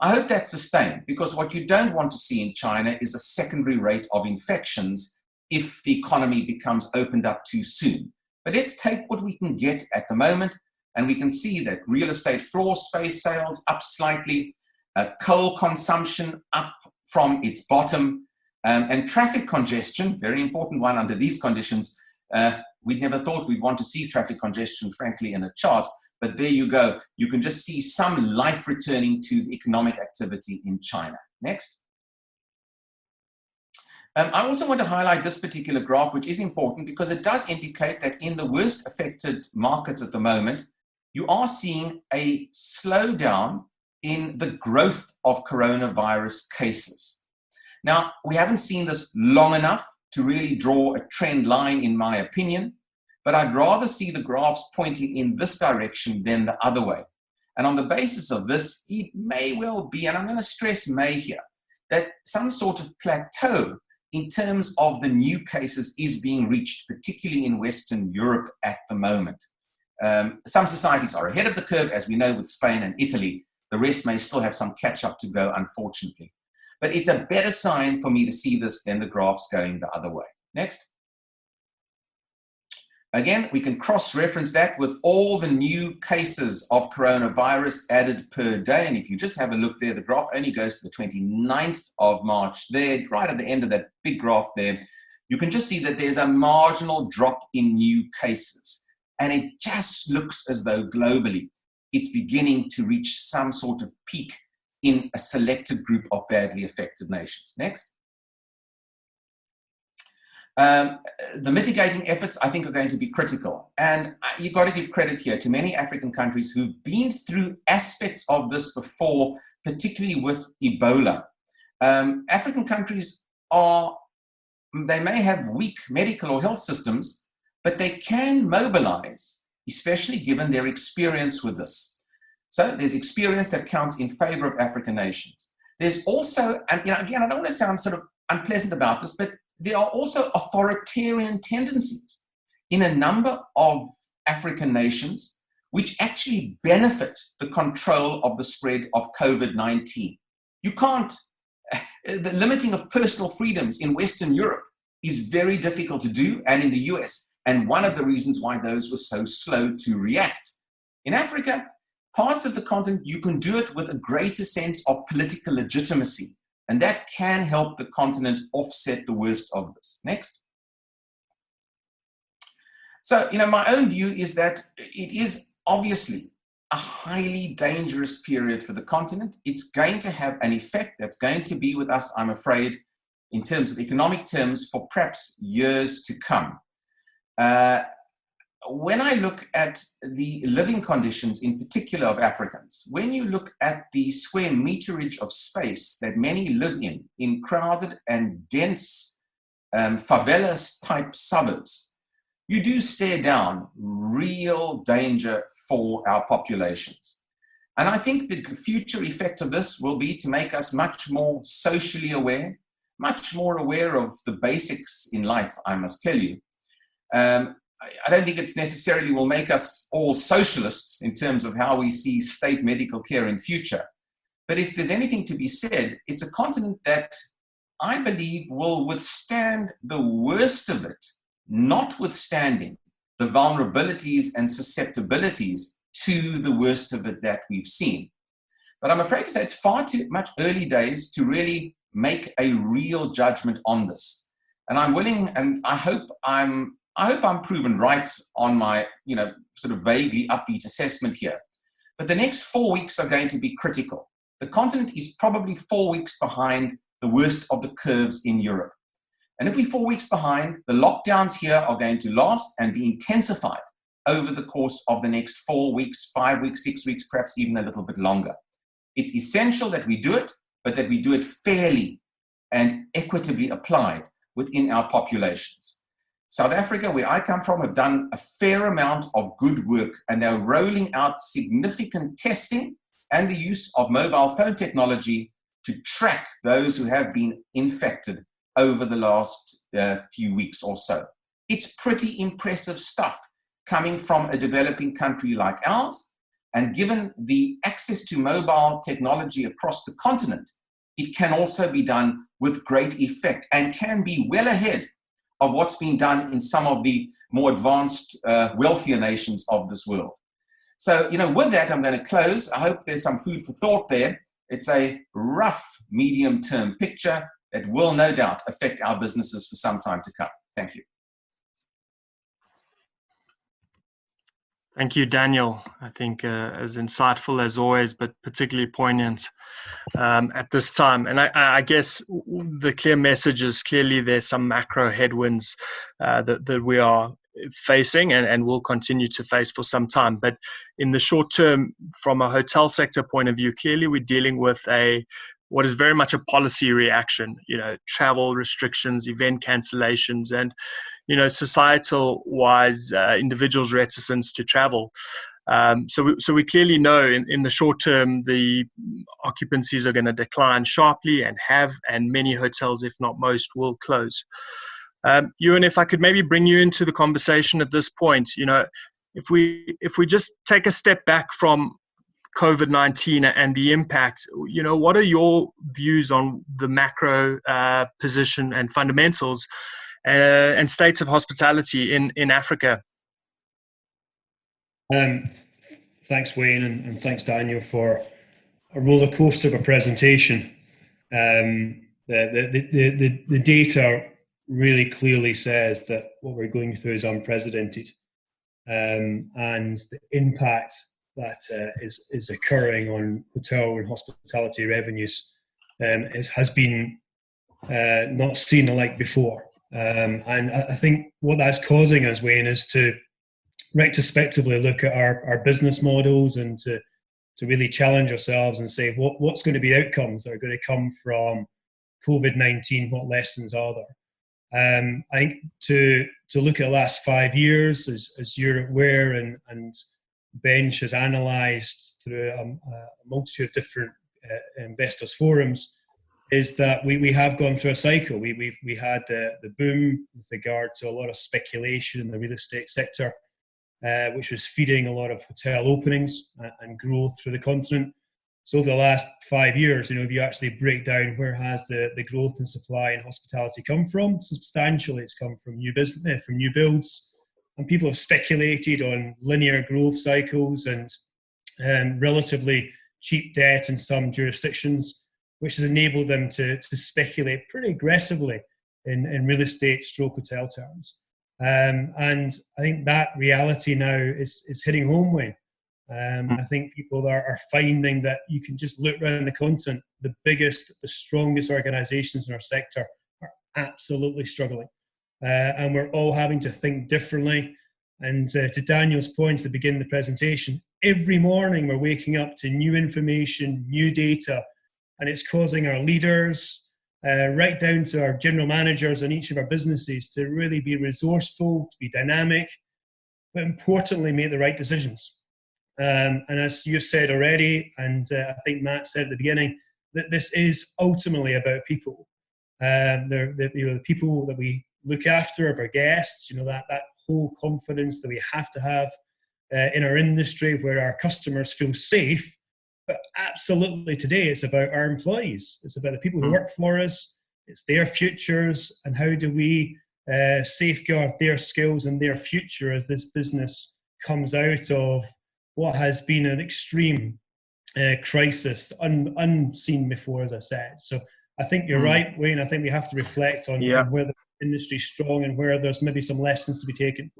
I hope that's sustained, because what you don't want to see in China is a secondary rate of infections if the economy becomes opened up too soon. But let's take what we can get at the moment, and we can see that real estate floor space sales up slightly, coal consumption up from its bottom, and traffic congestion, very important one under these conditions. We'd never thought we'd want to see traffic congestion, frankly, in a chart, but there you go. You can just see some life returning to the economic activity in China. Next. I also want to highlight this particular graph, which is important because it does indicate that in the worst affected markets at the moment, you are seeing a slowdown in the growth of coronavirus cases. Now, we haven't seen this long enough to really draw a trend line, in my opinion, but I'd rather see the graphs pointing in this direction than the other way. And on the basis of this, it may well be, and I'm going to stress may here, that some sort of plateau in terms of the new cases is being reached, particularly in Western Europe at the moment. Some societies are ahead of the curve, as we know, with Spain and Italy. The rest may still have some catch up to go, unfortunately. But it's a better sign for me to see this than the graphs going the other way. Next. Again, we can cross-reference that with all the new cases of coronavirus added per day. And if you just have a look there, the graph only goes to the 29th of March there, right at the end of that big graph there. You can just see that there's a marginal drop in new cases. And it just looks as though globally it's beginning to reach some sort of peak in a selected group of badly affected nations. Next. The mitigating efforts, I think, are going to be critical. And you've got to give credit here to many African countries who've been through aspects of this before, particularly with Ebola. African countries they may have weak medical or health systems, but they can mobilize, especially given their experience with this. So there's experience that counts in favor of African nations. There's also, and again, I don't want to sound sort of unpleasant about this, but there are also authoritarian tendencies in a number of African nations which actually benefit the control of the spread of COVID-19. You can't, the limiting of personal freedoms in Western Europe is very difficult to do, and in the US, and one of the reasons why those were so slow to react. In Africa, parts of the continent, you can do it with a greater sense of political legitimacy. And that can help the continent offset the worst of this. Next. So, my own view is that it is obviously a highly dangerous period for the continent. It's going to have an effect that's going to be with us, I'm afraid, in terms of economic terms for perhaps years to come. When I look at the living conditions, in particular of Africans, when you look at the square meterage of space that many live in crowded and dense favelas-type suburbs, you do stare down real danger for our populations. And I think the future effect of this will be to make us much more socially aware, much more aware of the basics in life, I must tell you. I don't think it's necessarily will make us all socialists in terms of how we see state medical care in future. But if there's anything to be said, it's a continent that I believe will withstand the worst of it, notwithstanding the vulnerabilities and susceptibilities to the worst of it that we've seen. But I'm afraid to say it's far too much early days to really make a real judgment on this. And I'm willing, and I hope I'm proven right on my, sort of vaguely upbeat assessment here. But the next 4 weeks are going to be critical. The continent is probably 4 weeks behind the worst of the curves in Europe. And if we're 4 weeks behind, the lockdowns here are going to last and be intensified over the course of the next 4 weeks, 5 weeks, 6 weeks, perhaps even a little bit longer. It's essential that we do it, but that we do it fairly and equitably applied within our populations. South Africa, where I come from, have done a fair amount of good work, and they're rolling out significant testing and the use of mobile phone technology to track those who have been infected over the last few weeks or so. It's pretty impressive stuff coming from a developing country like ours. And given the access to mobile technology across the continent, it can also be done with great effect and can be well ahead of what's been done in some of the more advanced, wealthier nations of this world. So, with that, I'm going to close. I hope there's some food for thought there. It's a rough medium-term picture that will no doubt affect our businesses for some time to come. Thank you. Thank you, Daniel. I think as insightful as always, but particularly poignant at this time. And I guess the clear message is clearly there's some macro headwinds that we are facing and will continue to face for some time. But in the short term, from a hotel sector point of view, clearly we're dealing with what is very much a policy reaction, travel restrictions, event cancellations, and societal wise, individuals' reticence to travel. So we clearly know in the short term, the occupancies are going to decline sharply and many hotels, if not most, will close. Ewan, if I could maybe bring you into the conversation at this point, if we just take a step back from COVID-19 and the impact, what are your views on the macro position and fundamentals and states of hospitality in Africa? Thanks, Wayne, and thanks, Daniel, for a roller coaster of a presentation. The data really clearly says that what we're going through is unprecedented, and the impact that is occurring on hotel and hospitality revenues has been not seen alike before. And I think what that's causing us, Wayne, is to retrospectively look at our business models and to really challenge ourselves and say what's going to be outcomes that are going to come from COVID-19, what lessons are there? I think to look at the last 5 years, as you're aware, and Bench has analysed through a multitude of different investors forums, is that we have gone through a cycle. We had the boom with regard to a lot of speculation in the real estate sector, which was feeding a lot of hotel openings and growth through the continent. So over the last 5 years, if you actually break down where has the growth in supply and hospitality come from, substantially it's come from new business, from new builds, and people have speculated on linear growth cycles and relatively cheap debt in some jurisdictions, which has enabled them to speculate pretty aggressively in real estate stroke hotel terms. And I think that reality now is hitting home, Wayne. I think people are finding that you can just look around the continent, the biggest, the strongest organizations in our sector are absolutely struggling. And we're all having to think differently. And to Daniel's point at the beginning of the presentation, every morning we're waking up to new information, new data, and it's causing our leaders, right down to our general managers in each of our businesses, to really be resourceful, to be dynamic, but importantly, make the right decisions. And as you've said already, and I think Matt said at the beginning, that this is ultimately about people. The people that we look after of our guests, that whole confidence that we have to have in our industry where our customers feel safe. But absolutely today, it's about our employees. It's about the people who work for us. It's their futures, and how do we safeguard their skills and their future as this business comes out of what has been an extreme crisis, unseen before, as I said. So I think you're right, Wayne. I think we have to reflect on where the industry's strong and where there's maybe some lessons to be taken.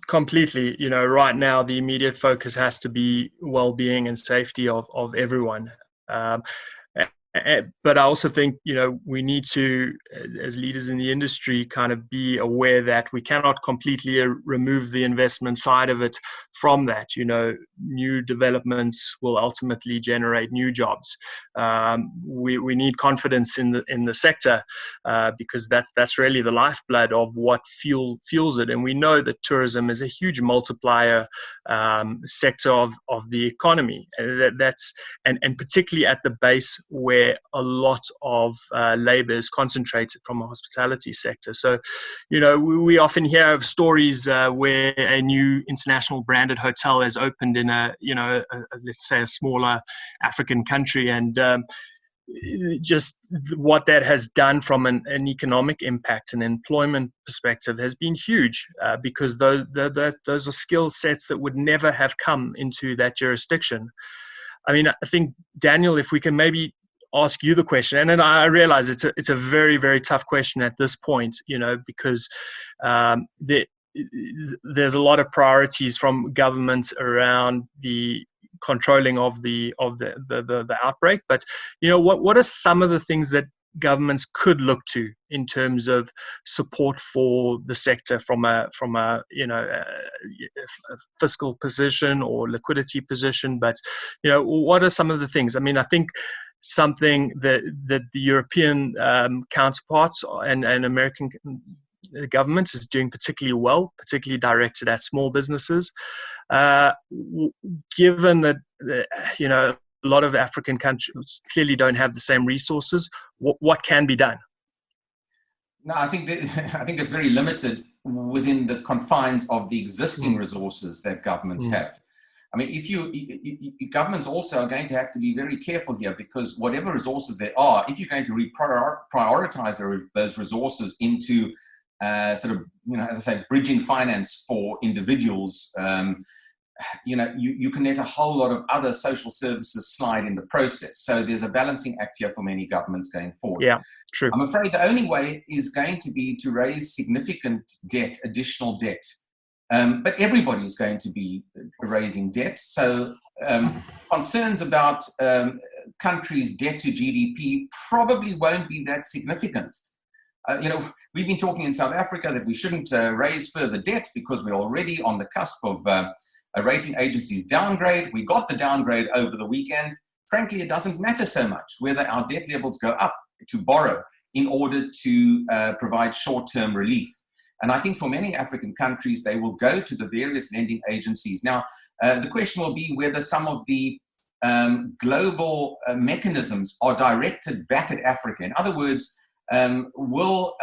Completely. Right now the immediate focus has to be well-being and safety of everyone. But I also think, we need to, as leaders in the industry, kind of be aware that we cannot completely remove the investment side of it from that. New developments will ultimately generate new jobs. We need confidence in the sector because that's really the lifeblood of what fuels it. And we know that tourism is a huge multiplier sector of the economy. And particularly at the base where where a lot of labor is concentrated from the hospitality sector. So, we often hear of stories where a new international branded hotel has opened in let's say a smaller African country, and just what that has done from an economic impact and employment perspective has been huge, because those are skill sets that would never have come into that jurisdiction. I mean, I think, Daniel, if we can maybe ask you the question, and then I realize it's a very, very tough question at this point, because there's a lot of priorities from government around the controlling of the outbreak. But what are some of the things that governments could look to in terms of support for the sector from a fiscal position or liquidity position? But what are some of the things? I mean, I think something that the European counterparts and American government is doing particularly well, particularly directed at small businesses. Given that a lot of African countries clearly don't have the same resources, what can be done? No, I think it's very limited within the confines of the existing resources that governments have. I mean, governments also are going to have to be very careful here, because whatever resources there are, if you're going to prioritize those resources into sort of, as I say, bridging finance for individuals, you can let a whole lot of other social services slide in the process. So there's a balancing act here for many governments going forward. Yeah, true. I'm afraid the only way is going to be to raise significant debt, additional debt. But everybody is going to be raising debt. So concerns about countries' debt to GDP probably won't be that significant. We've been talking in South Africa that we shouldn't raise further debt because we're already on the cusp of a rating agency's downgrade. We got the downgrade over the weekend. Frankly, it doesn't matter so much whether our debt levels go up to borrow in order to provide short-term relief. And I think for many African countries, they will go to the various lending agencies. Now, the question will be whether some of the global mechanisms are directed back at Africa. In other words, will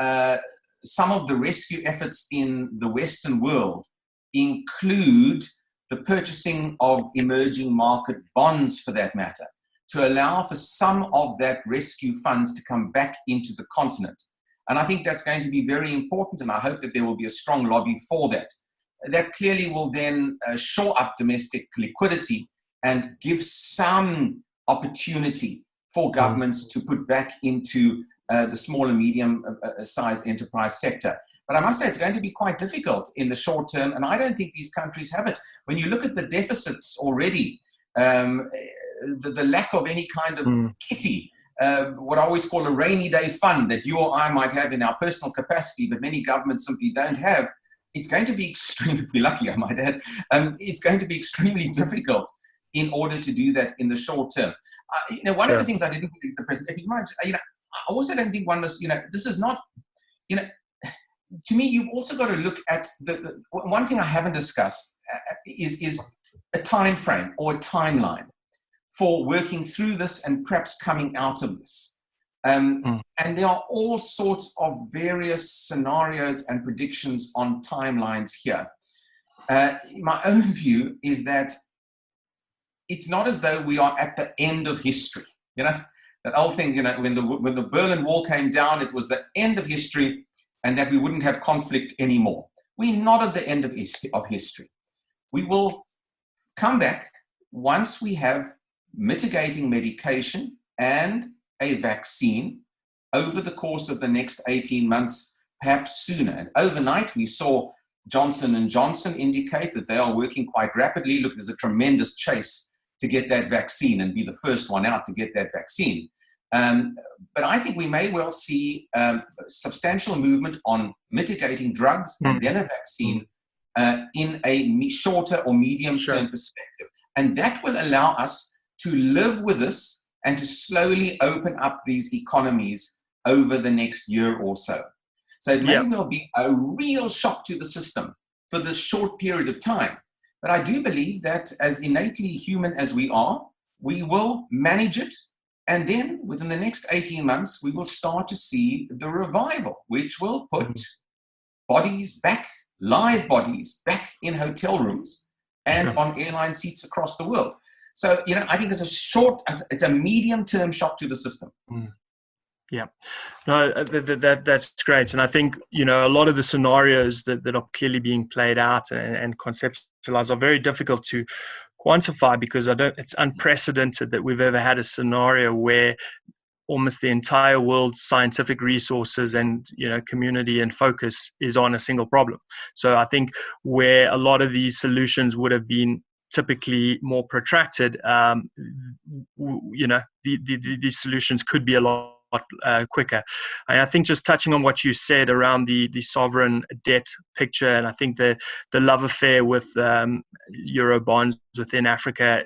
some of the rescue efforts in the Western world include the purchasing of emerging market bonds, for that matter, to allow for some of that rescue funds to come back into the continent? And I think that's going to be very important, and I hope that there will be a strong lobby for that. That clearly will then shore up domestic liquidity and give some opportunity for governments to put back into the small and medium-sized enterprise sector. But I must say it's going to be quite difficult in the short term, and I don't think these countries have it. When you look at the deficits already, the lack of any kind of kitty, what I always call a rainy day fund that you or I might have in our personal capacity, but many governments simply don't have, it's going to be extremely, if we're lucky, I might add, it's going to be extremely difficult in order to do that in the short term. One of the things I didn't think the president, if you mind, I also don't think one must, this is not, to me, you've also got to look at the one thing I haven't discussed is a time frame or a timeline for working through this and perhaps coming out of this. And there are all sorts of various scenarios and predictions on timelines here. My own view is that it's not as though we are at the end of history. That old thing, when the Berlin Wall came down, it was the end of history, and that we wouldn't have conflict anymore. We're not at the end of history. We will come back once we have mitigating medication and a vaccine over the course of the next 18 months, perhaps sooner. And overnight, we saw Johnson & Johnson indicate that they are working quite rapidly. Look, there's a tremendous chase to get that vaccine and be the first one out to get that vaccine. But I think we may well see substantial movement on mitigating drugs and then a vaccine in a shorter or medium-term perspective. And that will allow us to live with this and to slowly open up these economies over the next year or so. So it may well be a real shock to the system for this short period of time. But I do believe that as innately human as we are, we will manage it. And then within the next 18 months, we will start to see the revival, which will put bodies back, live bodies back in hotel rooms and on airline seats across the world. So, I think it's a medium-term shock to the system. Yeah, no, that's great. And I think, a lot of the scenarios that are clearly being played out and conceptualized are very difficult to quantify, because it's unprecedented that we've ever had a scenario where almost the entire world's scientific resources and community and focus is on a single problem. So I think where a lot of these solutions would have been typically more protracted, these solutions could be a lot quicker. And I think just touching on what you said around the sovereign debt picture, and I think the love affair with Euro bonds within Africa,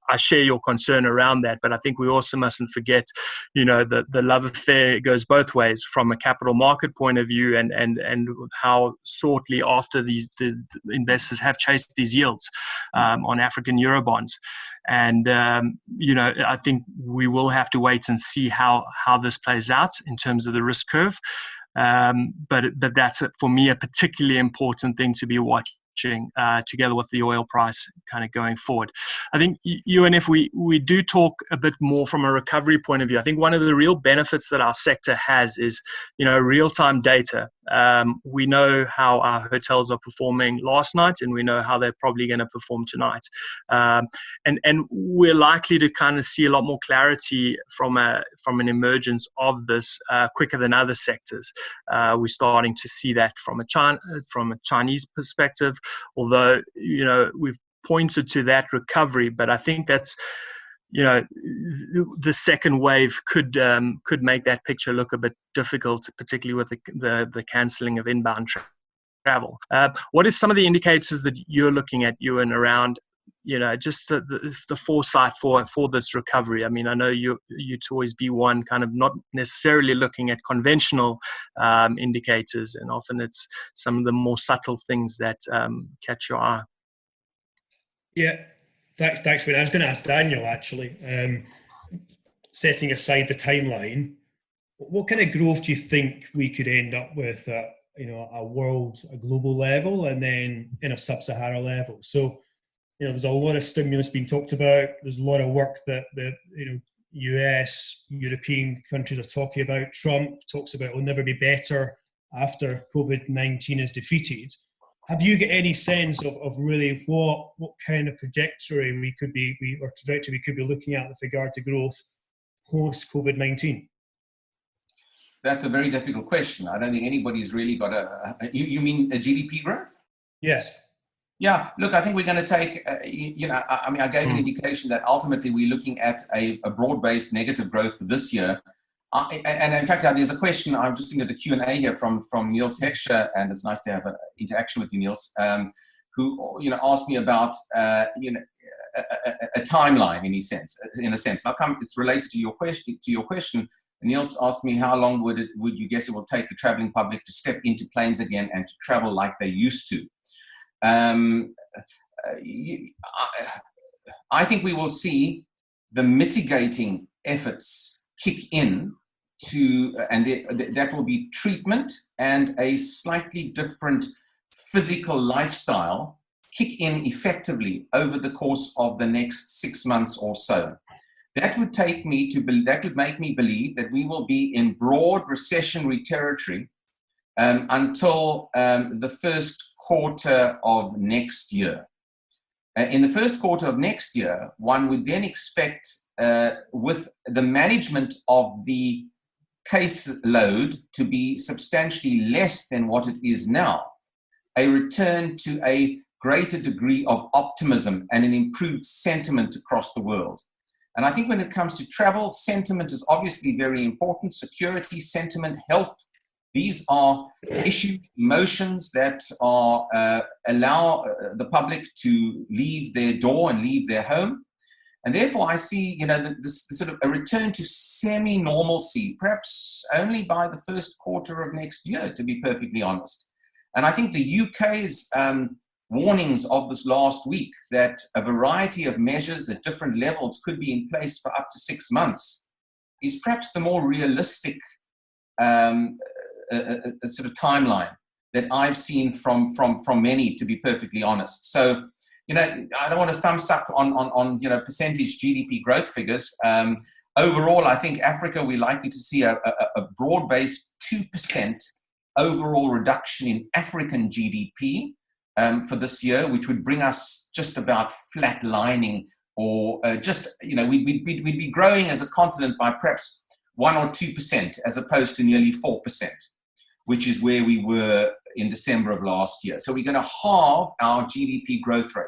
I share your concern around that, but I think we also mustn't forget, the love affair goes both ways from a capital market point of view, and how shortly after the investors have chased these yields on African Euro bonds. And, I think we will have to wait and see how this plays out in terms of the risk curve. But that's, for me, a particularly important thing to be watching together with the oil price kind of going forward. I think, Ewan, if we do talk a bit more from a recovery point of view, I think one of the real benefits that our sector has is, real-time data. We know how our hotels are performing last night, and we know how they're probably going to perform tonight. And we're likely to kind of see a lot more clarity from an emergence of this quicker than other sectors. We're starting to see that from a Chinese perspective, although, we've pointed to that recovery, but I think that's, the second wave could make that picture look a bit difficult, particularly with the cancelling of inbound travel. What is some of the indicators that you're looking at, Ewan, around, just the foresight for this recovery? I mean, I know you'd always be one kind of not necessarily looking at conventional indicators, and often it's some of the more subtle things that catch your eye. Yeah, thanks, Wayne. I was going to ask Daniel, actually, setting aside the timeline, what kind of growth do you think we could end up with at a global level, and then in a sub-Sahara level? So, there's a lot of stimulus being talked about. There's a lot of work that the US, European countries are talking about. Trump talks about it'll never be better after COVID-19 is defeated. Have you got any sense of really what kind of trajectory we could be looking at with regard to growth post COVID-19? That's a very difficult question. I don't think anybody's really got you mean a GDP growth? Yes. Yeah, look, I think we're going to take, I gave an indication that ultimately we're looking at a broad-based negative growth for this year. And in fact, there's a question, I'm just looking at the Q&A here from Niels Heckscher, and it's nice to have an interaction with you, Niels, who, asked me about, a timeline in a sense. It's related to your question. Niels asked me, how long would you guess it will take the traveling public to step into planes again and to travel like they used to? I think we will see the mitigating efforts kick in and that will be treatment and a slightly different physical lifestyle kick in effectively over the course of the next 6 months or so. That would make me believe that we will be in broad recessionary territory until the first quarter of next year. In the first quarter of next year, one would then expect, with the management of the case load to be substantially less than what it is now, a return to a greater degree of optimism and an improved sentiment across the world. And I think when it comes to travel, sentiment is obviously very important. Security, sentiment, health, these are emotions that allow the public to leave their door and leave their home. And therefore, I see, this sort of a return to semi-normalcy, perhaps only by the first quarter of next year, to be perfectly honest. And I think the UK's warnings of this last week that a variety of measures at different levels could be in place for up to 6 months is perhaps the more realistic sort of timeline that I've seen from many, to be perfectly honest. So, I don't want to thumb suck on percentage GDP growth figures. Overall, I think Africa, we're likely to see a broad-based 2% overall reduction in African GDP for this year, which would bring us just about flatlining, or we'd be growing as a continent by perhaps 1 or 2%, as opposed to nearly 4%, which is where we were in December of last year. So we're going to halve our GDP growth rate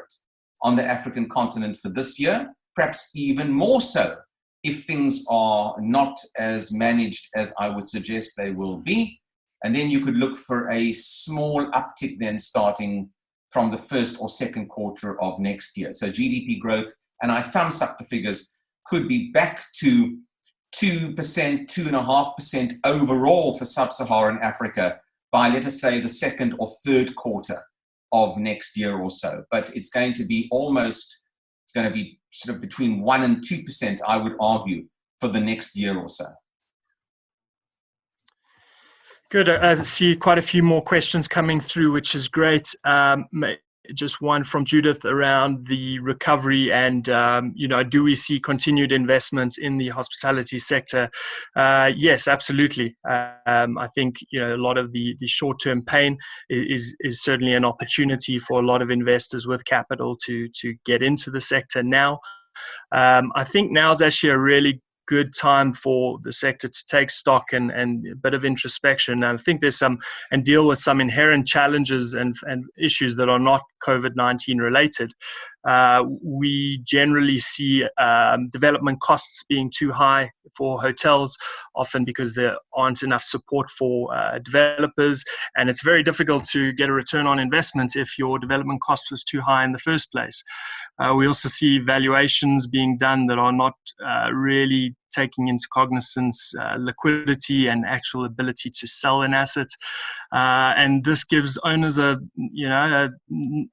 on the African continent for this year, perhaps even more so if things are not as managed as I would suggest they will be. And then you could look for a small uptick then starting from the first or second quarter of next year. So GDP growth, and I thumbs up the figures, could be back to 2%, 2.5% overall for sub-Saharan Africa by, let us say, the second or third quarter of next year or so. But it's going to be sort of between 1 and 2%, I would argue, for the next year or so. Good. I see quite a few more questions coming through, which is great. Just one from Judith around the recovery and, do we see continued investment in the hospitality sector? Yes, absolutely. I think, a lot of the short-term pain is certainly an opportunity for a lot of investors with capital to get into the sector now. I think now is actually a really good time for the sector to take stock and a bit of introspection. I think there's and deal with some inherent challenges and issues that are not COVID-19 related. We generally see development costs being too high for hotels, often because there aren't enough support for developers, and it's very difficult to get a return on investment if your development cost was too high in the first place. We also see valuations being done that are not really taking into cognizance liquidity and actual ability to sell an asset, and this gives owners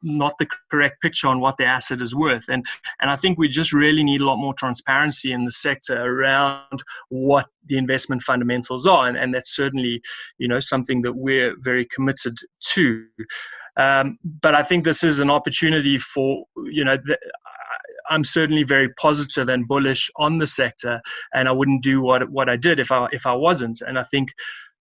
not the correct picture on what the asset is worth. And I think we just really need a lot more transparency in the sector around what the investment fundamentals are, and that's certainly something that we're very committed to. But I think this is an opportunity for I'm certainly very positive and bullish on the sector, and I wouldn't do what I did if I wasn't. And I think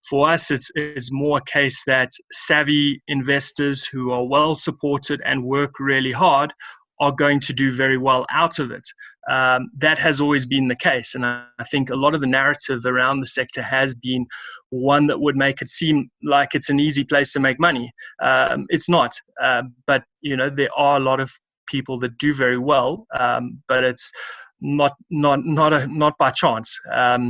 for us, it's more a case that savvy investors who are well supported and work really hard are going to do very well out of it. That has always been the case, and I think a lot of the narrative around the sector has been one that would make it seem like it's an easy place to make money. It's not, but there are a lot of people that do very well, but it's not by chance.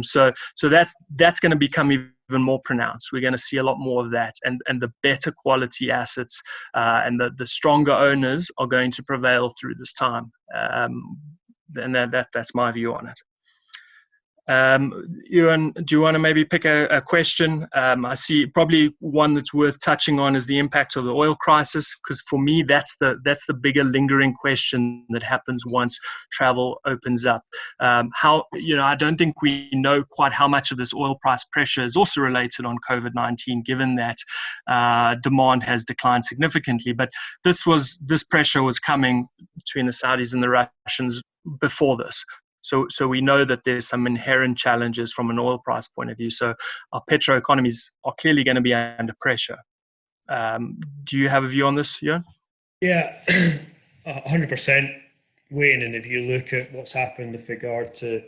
So that's going to become even more pronounced. We're going to see a lot more of that, and the better quality assets and the stronger owners are going to prevail through this time. And that's my view on it. Ewan, do you want to maybe pick a question? I see probably one that's worth touching on is the impact of the oil crisis, because for me that's the bigger lingering question that happens once travel opens up. I don't think we know quite how much of this oil price pressure is also related on COVID-19, given that demand has declined significantly. But this pressure was coming between the Saudis and the Russians before this. So we know that there's some inherent challenges from an oil price point of view. So our petro economies are clearly going to be under pressure. Do you have a view on this, Ewan? Yeah, 100%, Wayne. And if you look at what's happened with regard to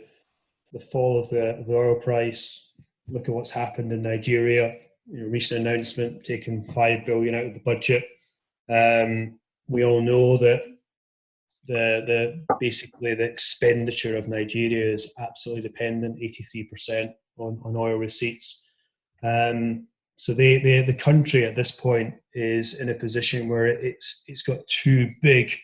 the fall of the oil price, look at what's happened in Nigeria, recent announcement taking $5 billion out of the budget. We all know that basically the expenditure of Nigeria is absolutely dependent, 83% on oil receipts. So the country at this point is in a position where it's got two big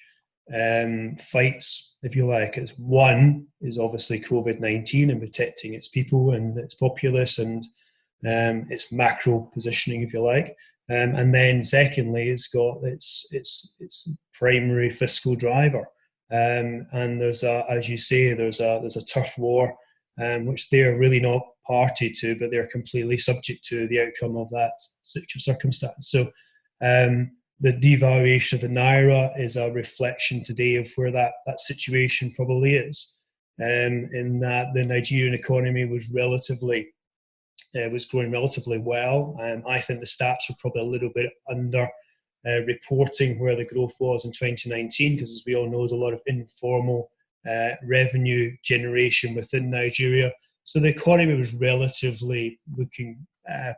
fights, if you like. It's one is obviously COVID-19 and protecting its people and its populace and its macro positioning, if you like. And then secondly, it's got its primary fiscal driver. And there's as you say, there's a turf war which they're really not party to, but they're completely subject to the outcome of that circumstance. So the devaluation of the Naira is a reflection today of where that situation probably is, in that the Nigerian economy was growing relatively well. I think the stats were probably a little bit under reporting where the growth was in 2019, because as we all know, there's a lot of informal revenue generation within Nigeria. So the economy was relatively looking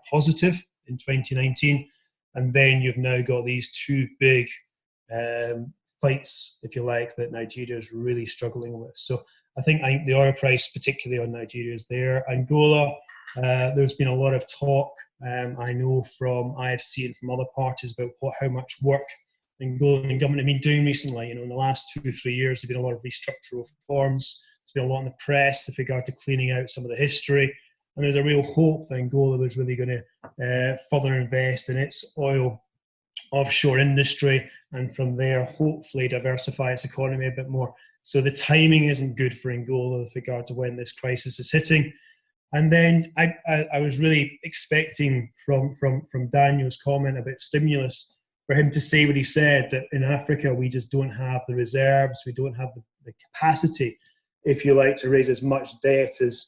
positive in 2019. And then you've now got these two big fights, if you like, that Nigeria is really struggling with. So I think the oil price, particularly on Nigeria, is there. Angola, there's been a lot of talk, I know from IFC and from other parties, about how much work Angolan government have been doing recently. In the last 2 or 3 years, there's been a lot of restructural reforms. There's been a lot in the press with regard to cleaning out some of the history. And there's a real hope that Angola was really going to further invest in its oil offshore industry, and from there, hopefully diversify its economy a bit more. So the timing isn't good for Angola with regard to when this crisis is hitting. And then I was really expecting from Daniel's comment about stimulus for him to say what he said, that in Africa we just don't have the reserves, we don't have the capacity, if you like, to raise as much debt as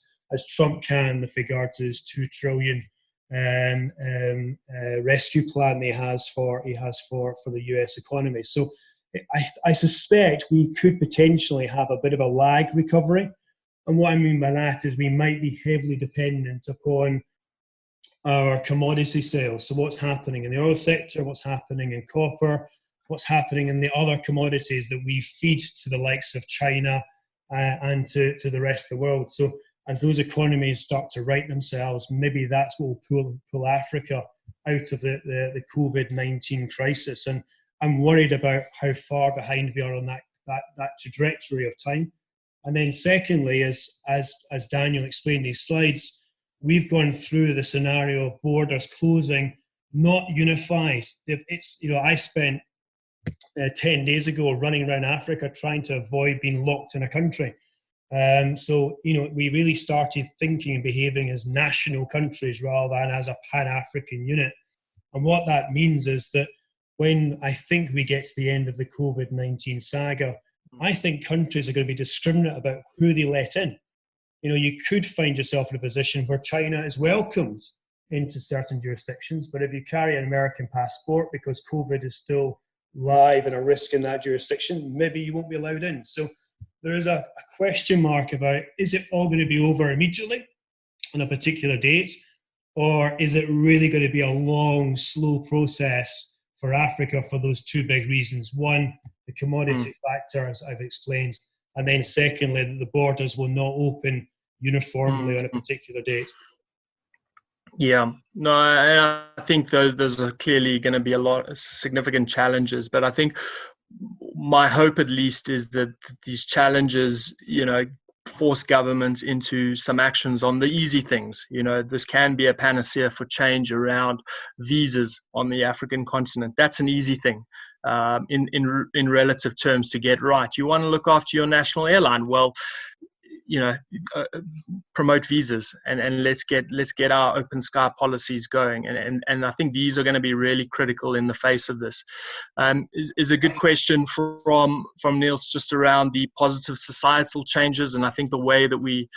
Trump can with regard to his $2 trillion rescue plan he has for the US economy. So I suspect we could potentially have a bit of a lag recovery. And what I mean by that is we might be heavily dependent upon our commodity sales. So what's happening in the oil sector, what's happening in copper, what's happening in the other commodities that we feed to the likes of China and to the rest of the world. So as those economies start to right themselves, maybe that's what will pull Africa out of the COVID-19 crisis. And I'm worried about how far behind we are on that trajectory of time. And then secondly, as Daniel explained in these slides, we've gone through the scenario of borders closing, not unified. I spent 10 days ago running around Africa trying to avoid being locked in a country. So we really started thinking and behaving as national countries rather than as a Pan-African unit. And what that means is that when I think we get to the end of the COVID-19 saga, I think countries are going to be discriminate about who they let in. You could find yourself in a position where China is welcomed into certain jurisdictions, but if you carry an American passport because COVID is still live and a risk in that jurisdiction, maybe you won't be allowed in. So there is a question mark about, is it all going to be over immediately on a particular date, or is it really going to be a long, slow process for Africa for those two big reasons? One, the commodity factor, as I've explained, and then secondly, that the borders will not open uniformly on a particular date. Yeah, no, I think those are clearly going to be a lot of significant challenges, but I think my hope at least is that these challenges, force governments into some actions on the easy things. This can be a panacea for change around visas on the African continent. That's an easy thing in relative terms to get right. You want to look after your national airline. Well, promote visas and let's get our open sky policies going. And I think these are going to be really critical in the face of this. Is a good question from Niels just around the positive societal changes. And I think the way that we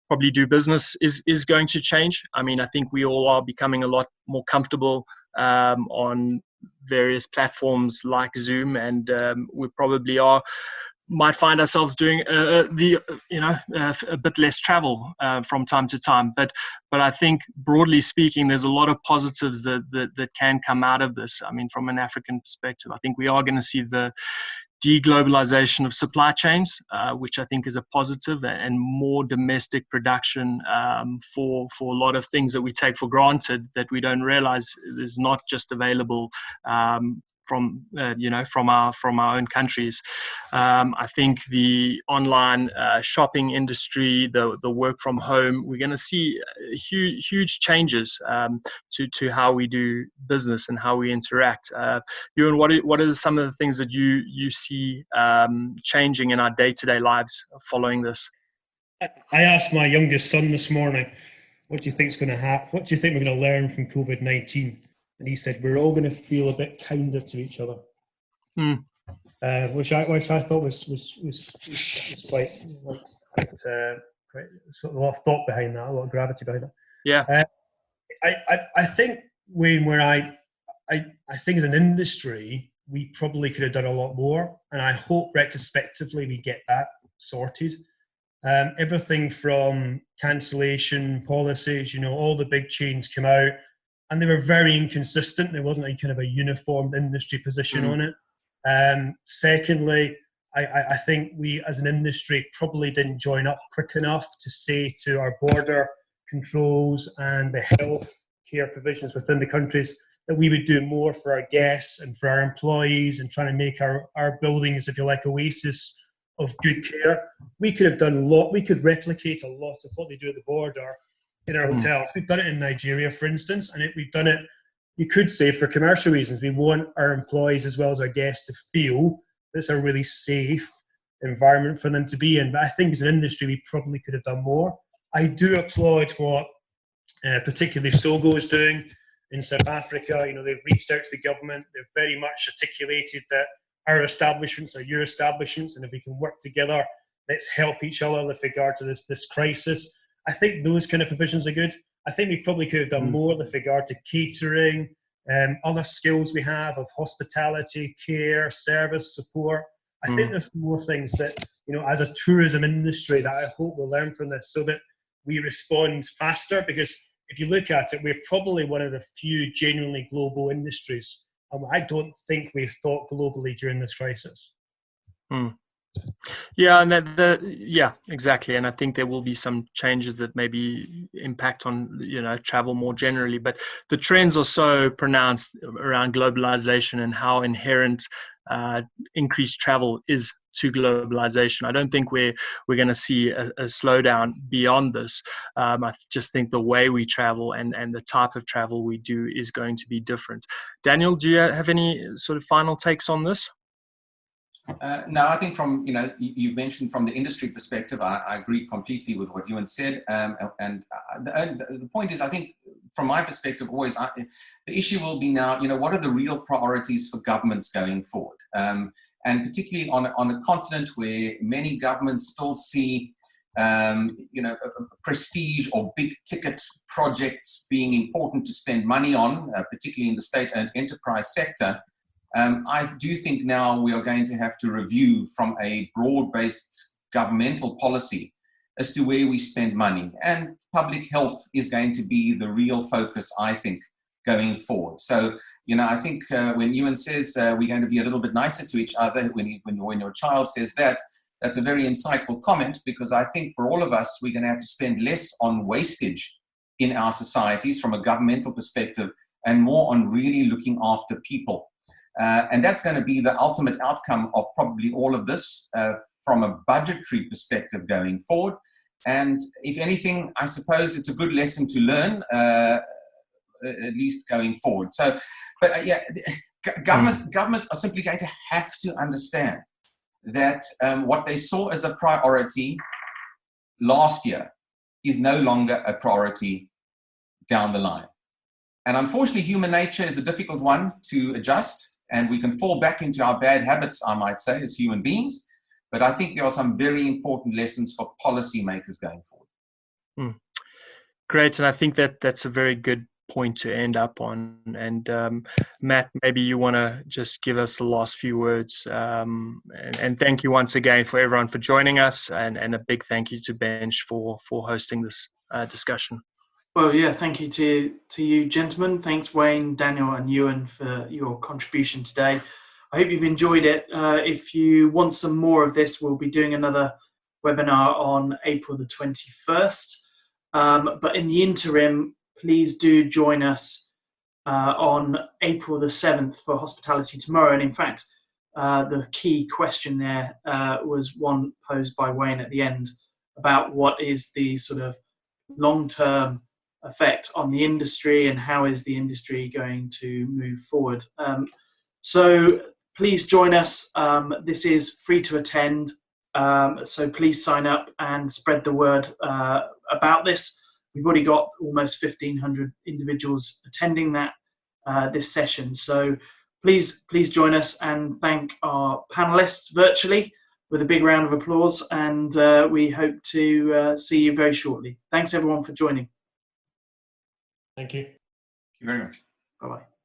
probably do business is going to change. I mean, I think we all are becoming a lot more comfortable on various platforms like Zoom, and we probably might find ourselves doing a bit less travel from time to time, but I think broadly speaking, there's a lot of positives that can come out of this. I mean, from an African perspective, I think we are going to see the deglobalization of supply chains, which I think is a positive, and more domestic production for a lot of things that we take for granted that we don't realize is not just available from our own countries. I think the online shopping industry, the work from home, we're going to see huge changes to how we do business and how we interact. Ewan, what are some of the things that you see changing in our day-to-day lives following this? I asked my youngest son this morning, what do you think's going to happen? What do you think we're going to learn from COVID-19? And he said, we're all going to feel a bit kinder to each other. Mm. Which I thought was quite sort of a lot of thought behind that, a lot of gravity behind that. Yeah. I think, Wayne, where I think as an industry, we probably could have done a lot more, and I hope retrospectively we get that sorted. Everything from cancellation policies, all the big chains come out, and they were very inconsistent. There wasn't a kind of a uniform industry position on it. Secondly, I think we as an industry probably didn't join up quick enough to say to our border controls and the health care provisions within the countries that we would do more for our guests and for our employees and trying to make our buildings, if you like, oasis of good care. We could have done a lot. We could replicate a lot of what they do at the border in our hotels. We've done it in Nigeria, for instance, and we've done it, you could say, for commercial reasons. We want our employees as well as our guests to feel it's a really safe environment for them to be in. But I think as an industry, we probably could have done more. I do applaud what particularly Sogo is doing in South Africa. They've reached out to the government. They've very much articulated that our establishments are your establishments, and if we can work together, let's help each other with regard to this crisis. I think those kind of provisions are good. I think we probably could have done more with regard to catering, other skills we have of hospitality, care, service, support. I think there's more things that, as a tourism industry, that I hope we'll learn from this so that we respond faster, because if you look at it, we're probably one of the few genuinely global industries. And I don't think we've thought globally during this crisis. Yeah, and yeah, exactly. And I think there will be some changes that maybe impact on, travel more generally. But the trends are so pronounced around globalization and how inherent increased travel is to globalization. I don't think we're going to see a slowdown beyond this. I just think the way we travel and the type of travel we do is going to be different. Daniel, do you have any sort of final takes on this? No, I think from, you mentioned from the industry perspective, I agree completely with what Ewan said. And the point is, I think from my perspective, always, the issue will be now, what are the real priorities for governments going forward? And particularly on a continent where many governments still see, prestige or big ticket projects being important to spend money on, particularly in the state-owned enterprise sector. I do think now we are going to have to review from a broad-based governmental policy as to where we spend money. And public health is going to be the real focus, I think, going forward. So, I think when Ewan says we're going to be a little bit nicer to each other, when your child says that, that's a very insightful comment, because I think for all of us, we're going to have to spend less on wastage in our societies from a governmental perspective and more on really looking after people. And that's going to be the ultimate outcome of probably all of this from a budgetary perspective going forward. And if anything, I suppose it's a good lesson to learn, at least going forward. So, but governments are simply going to have to understand that what they saw as a priority last year is no longer a priority down the line. And unfortunately, human nature is a difficult one to adjust. And we can fall back into our bad habits, I might say, as human beings. But I think there are some very important lessons for policymakers going forward. Great. And I think that's a very good point to end up on. And Matt, maybe you want to just give us the last few words. And thank you once again for everyone for joining us. And a big thank you to Bench for hosting this discussion. Well, yeah, thank you to you, gentlemen. Thanks, Wayne, Daniel, and Ewan, for your contribution today. I hope you've enjoyed it. If you want some more of this, we'll be doing another webinar on April the 21st. But in the interim, please do join us on April the 7th for Hospitality Tomorrow. And in fact, the key question there was one posed by Wayne at the end about what is the sort of long-term effect on the industry and how is the industry going to move forward. So please join us. This is free to attend. So please sign up and spread the word about this. We've already got almost 1,500 individuals attending that this session. So please join us and thank our panelists virtually with a big round of applause. And we hope to see you very shortly. Thanks everyone for joining. Thank you. Thank you very much. Bye-bye.